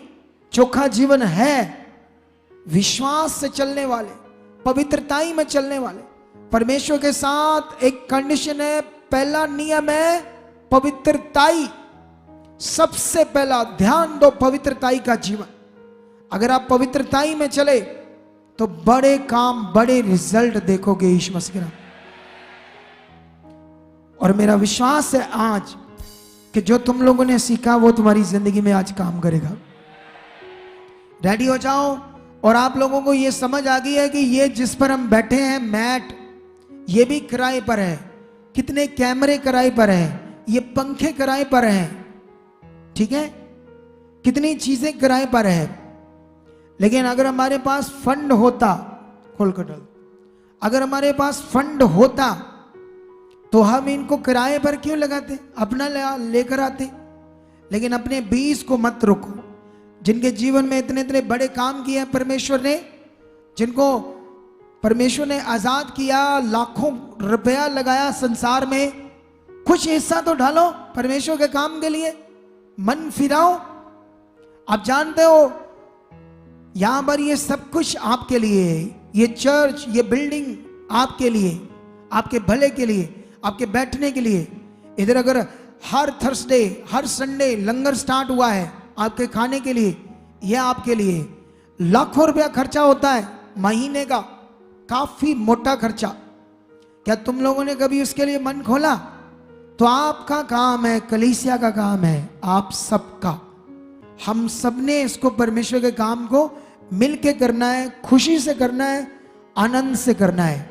चोखा जीवन है। विश्वास से चलने वाले, पवित्रताई में चलने वाले, परमेश्वर के साथ एक कंडीशन है, पहला नियम है पवित्रताई। सबसे पहला ध्यान दो पवित्रताई का जीवन। अगर आप पवित्रताई में चले तो बड़े काम, बड़े रिजल्ट देखोगे यीशु मसीह के नाम। और मेरा विश्वास है आज कि जो तुम लोगों ने सीखा वो तुम्हारी जिंदगी में आज काम करेगा। रेडी हो जाओ। और आप लोगों को ये समझ आ गई है कि ये जिस पर हम बैठे हैं मैट, ये भी किराए पर है। कितने कैमरे किराए पर हैं, ये पंखे किराए पर हैं, ठीक है, कितनी चीजें किराए पर है। लेकिन अगर हमारे पास फंड होता, खोल कर डाल, अगर हमारे पास फंड होता तो हम इनको किराए पर क्यों लगाते, अपना लेकर आते। लेकिन अपने बीज को मत रोको। जिनके जीवन में इतने इतने बड़े काम किए परमेश्वर ने, जिनको परमेश्वर ने आजाद किया, लाखों रुपया लगाया संसार में, कुछ हिस्सा तो डालो परमेश्वर के काम के लिए, मन फिराओ। आप जानते हो यहां पर ये सब कुछ आपके लिए है। ये चर्च, ये बिल्डिंग आपके लिए, आपके भले के लिए, आपके बैठने के लिए। इधर अगर हर थर्सडे, हर संडे लंगर स्टार्ट हुआ है आपके खाने के लिए, यह आपके लिए। लाखों रुपया खर्चा होता है महीने का, काफी मोटा खर्चा। क्या तुम लोगों ने कभी उसके लिए मन खोला? तो आपका काम है, कलीसिया का काम है, आप सबका। हम सबने इसको, परमेश्वर के काम को मिलके करना है, खुशी से करना है, आनंद से करना है।